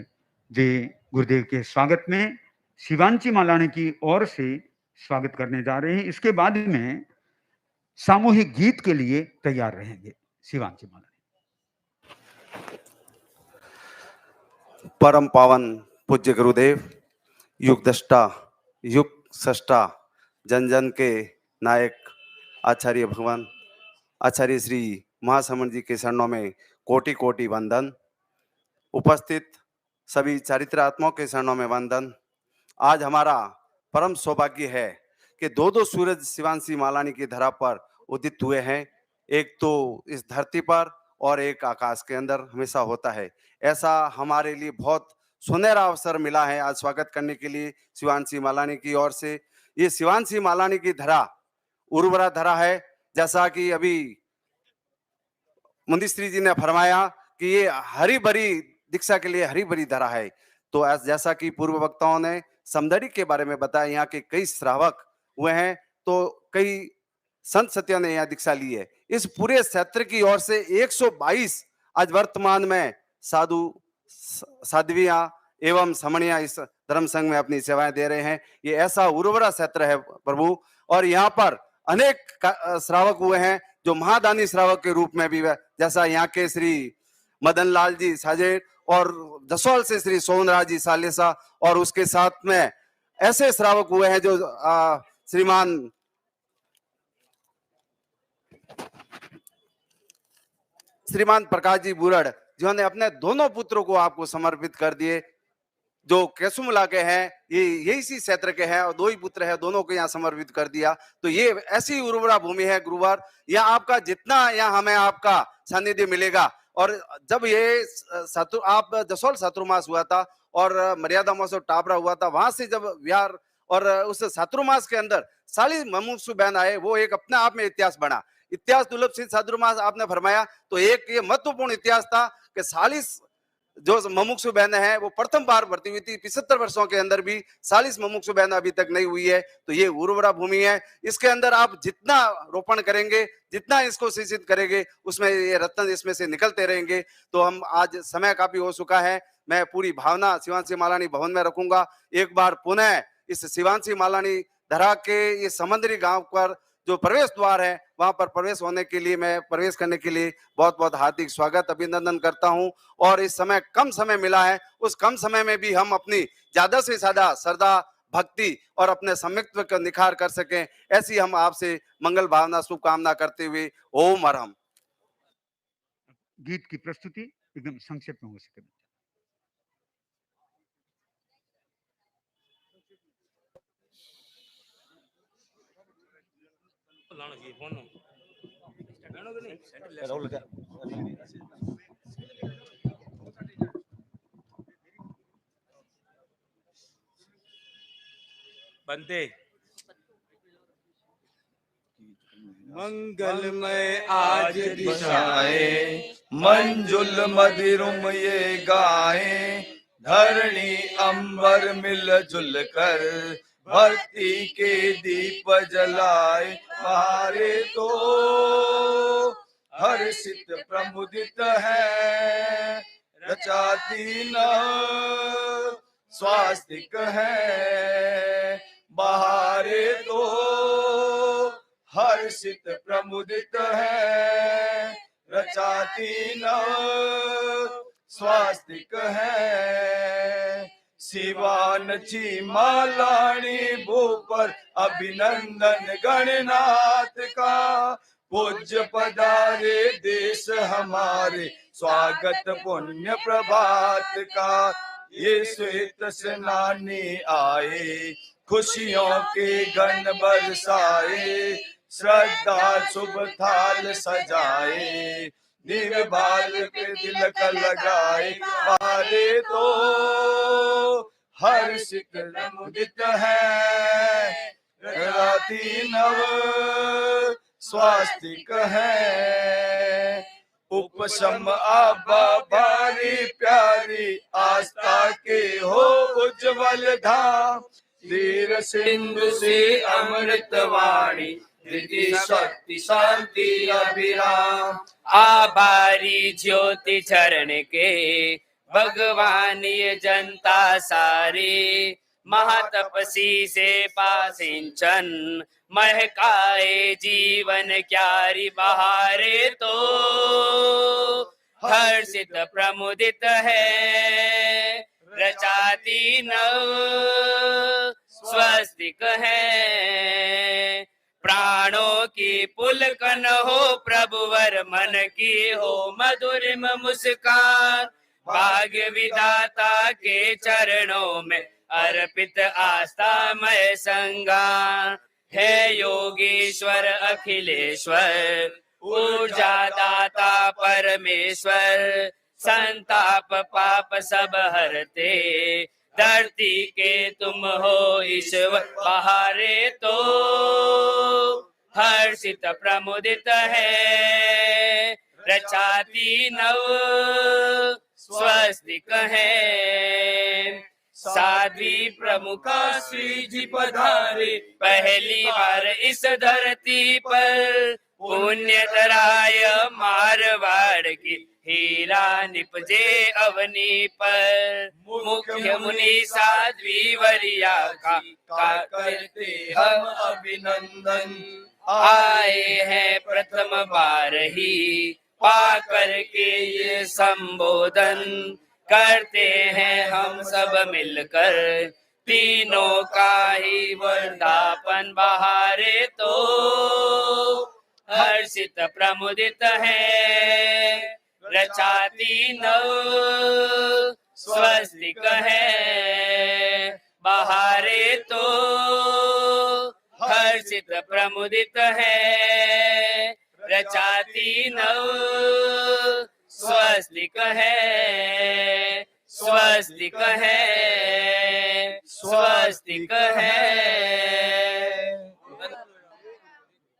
वे गुरुदेव के स्वागत में शिवांची मालानी की ओर से स्वागत करने जा रहे हैं। इसके बाद में सामूहिक गीत के लिए तैयार रहेंगे शिवांची मालानी। परम पावन पूज्य गुरुदेव, युग दृष्टा, युग सृष्टा, जन जन के नायक आचार्य भगवान आचार्य श्री महाश्रमण जी के चरणों में कोटि कोटि वंदन। उपस्थित सभी चरित्रात्माओं के चरणों में वंदन। आज हमारा परम सौभाग्य है कि दो सूरज शिवांशी मालानी की धरा पर उदित हुए हैं। एक तो इस धरती पर और एक आकाश के अंदर हमेशा होता है। ऐसा हमारे लिए बहुत सुनहरा अवसर मिला है आज स्वागत करने के लिए शिवांशी मालानी की ओर से। ये शिवांशी मालानी की धरा उर्वरा धरा है, जैसा कि अभी मुंदिश्री जी ने फरमाया कि ये हरी भरी दीक्षा के लिए हरी भरी धरा है। तो जैसा कि पूर्व वक्ताओं ने समदड़ी के बारे में बताया, यहाँ के कई श्रावक हुए हैं, तो कई संत सत्यों ने यहाँ दीक्षा ली है। इस पूरे क्षेत्र की ओर से 122 आज वर्तमान में साधु साध्वियां एवं समणिया इस धर्म संघ में अपनी सेवाएं दे रहे हैं। ये ऐसा उर्वरा क्षेत्र है प्रभु, और यहाँ पर अनेक श्रावक हुए हैं जो महादानी श्रावक के रूप में भी, जैसा यहाँ के श्री मदन लाल जी साजेट और जसोल से श्री सोहनराज जी सालेसा, और उसके साथ में ऐसे श्रावक हुए हैं जो श्रीमान प्रकाश जी बुरड़, जिन्होंने अपने दोनों पुत्रों को आपको समर्पित कर दिए, जो केसुमला के हैं, ये यही सी क्षेत्र के हैं और 2 ही पुत्र है, दोनों को यहाँ समर्पित कर दिया। तो ये ऐसी उर्वरा भूमि है गुरुवार, यहाँ आपका जितना यहाँ हमें आपका सानिध्य मिलेगा। और जब ये आप जसोल चातुर्मास हुआ था और मर्यादा महोत्सव टापरा हुआ था, वहां से जब विहार और उस चातुर्मास के अंदर 40 मुमुक्षु बहन आए, वो एक अपने आप में इतिहास बना। इतिहास दुर्लभ सिद्ध चातुर्मास आपने फरमाया, तो एक ये महत्वपूर्ण इतिहास था कि 40 जो मुमुक्षु बहनें हैं वो प्रथम बार भर्ती हुई थी। 75 वर्षों के अंदर भी 40 मुमुक्षु बहनें अभी तक नहीं हुई है। तो ये उर्वरा भूमि है, इसके अंदर आप जितना रोपण करेंगे, जितना इसको सिंचित करेंगे, उसमें ये रत्न इसमें से निकलते रहेंगे। तो हम आज समय काफी हो चुका है, मैं पूरी भावना शिवांशी मालानी भवन में रखूंगा। एक बार पुनः इस शिवांशी मालानी धरा के ये समंदरी गांव पर जो प्रवेश द्वार है, वहां पर प्रवेश होने के लिए, मैं प्रवेश करने के लिए बहुत बहुत हार्दिक स्वागत अभिनंदन करता हूं। और इस समय कम समय मिला है, उस कम समय में भी हम अपनी ज्यादा से ज्यादा श्रद्धा, भक्ति और अपने सम्यक्त्व का निखार कर सकें, ऐसी हम आपसे मंगल भावना शुभकामना करते हुए ओम अरहम। गीत की प्रस्तुति एकदम संक्षेप में हो सके। बनते मंगलमय आज दिशाएं, मंजुल मदिरुम ये गाएं, धरणी अंबर मिलजुल कर भक्ति के दीप जलाए। हमारे तो हर्षित प्रमुदित है, रचाती न स्वास्तिक है। बहारे तो हर्षित प्रमुदित है, रचाती न स्वास्तिक है। शिवानची मालानी भूपर अभिनंदन गणनाथ का, पूज्य पधारे देश हमारे स्वागत पुण्य प्रभात का। ये श्वेत स्नानी आए, खुशियों के गण बरसाए, श्रद्धा शुभ थाल सजाए, दिव्य बाल के तिलक लगाए। हमारे तो हर्षित प्रमुदित है, राती नव स्वास्तिक है। उपशम आबा भारी प्यारी, आस्था के हो उज्जवल धाम। धीर सिंधु से अमृत वाणी, धृति शक्ति शांति अभिराम। आभारी ज्योति चरण के भगवान ये जनता सारी, महातपसी से पासिंचन महकाए जीवन क्यारी। बहारे तो हर्षित प्रमुदित है, रचाती नव स्वस्तिक है। प्राणों की पुलकन हो प्रभुवर, मन की हो मधुरिम मुस्कान। भाग्य विधाता के चरणों में अर्पित आस्थामय संगान। है योगेश्वर अखिलेश्वर, ऊर्जा दाता परमेश्वर। संताप पाप सब हरते, धरती के तुम हो ईश्वर। बहारे तो हर्षित प्रमुदित है, रचाती नव स्वस्तिक है। साध्वी प्रमुखा श्री जी पधारे, पहली बार इस धरती पर। पुण्यतराय मारवाड़ की हीरा निपजे अवनी पर, मुख्य मुनि साध्वी वरिया का करते हम अभिनंदन। आए हैं प्रथम बार ही पा करके ये संबोधन, करते हैं हम सब मिलकर तीनों का ही वर्धापन। बहारे तो हर्षित प्रमुदित है, रचाती नव स्वस्तिक है। बहारे तो हर्षित प्रमुदित है, रचाती नव स्वस्तिक है, स्वस्तिक है, स्वस्तिक है।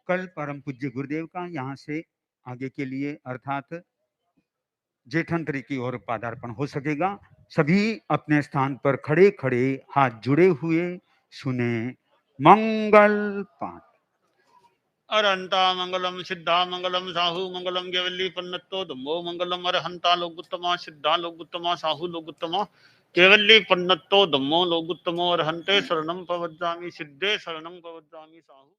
कल परम पूज्य गुरुदेव का यहाँ से आगे के लिए अर्थात जेठंतरी की ओर पादार्पण हो सकेगा। सभी अपने स्थान पर खड़े खड़े हाथ जुड़े हुए सुने मंगल पाठ। अरहंता मंगलम सिद्धा मंगलम साहु मंगलम केवली पन्नतो धम्मो मंगलम। अरहंता लोकुत्तमा सिद्धा लोकुत्तमा साहु लोकुत्तमा केवली पन्नतो धम्मो लोकुत्तमो। अरहंते शरणम प्रवज्जामि सिद्धे शरणम प्रवज्जामि साहु।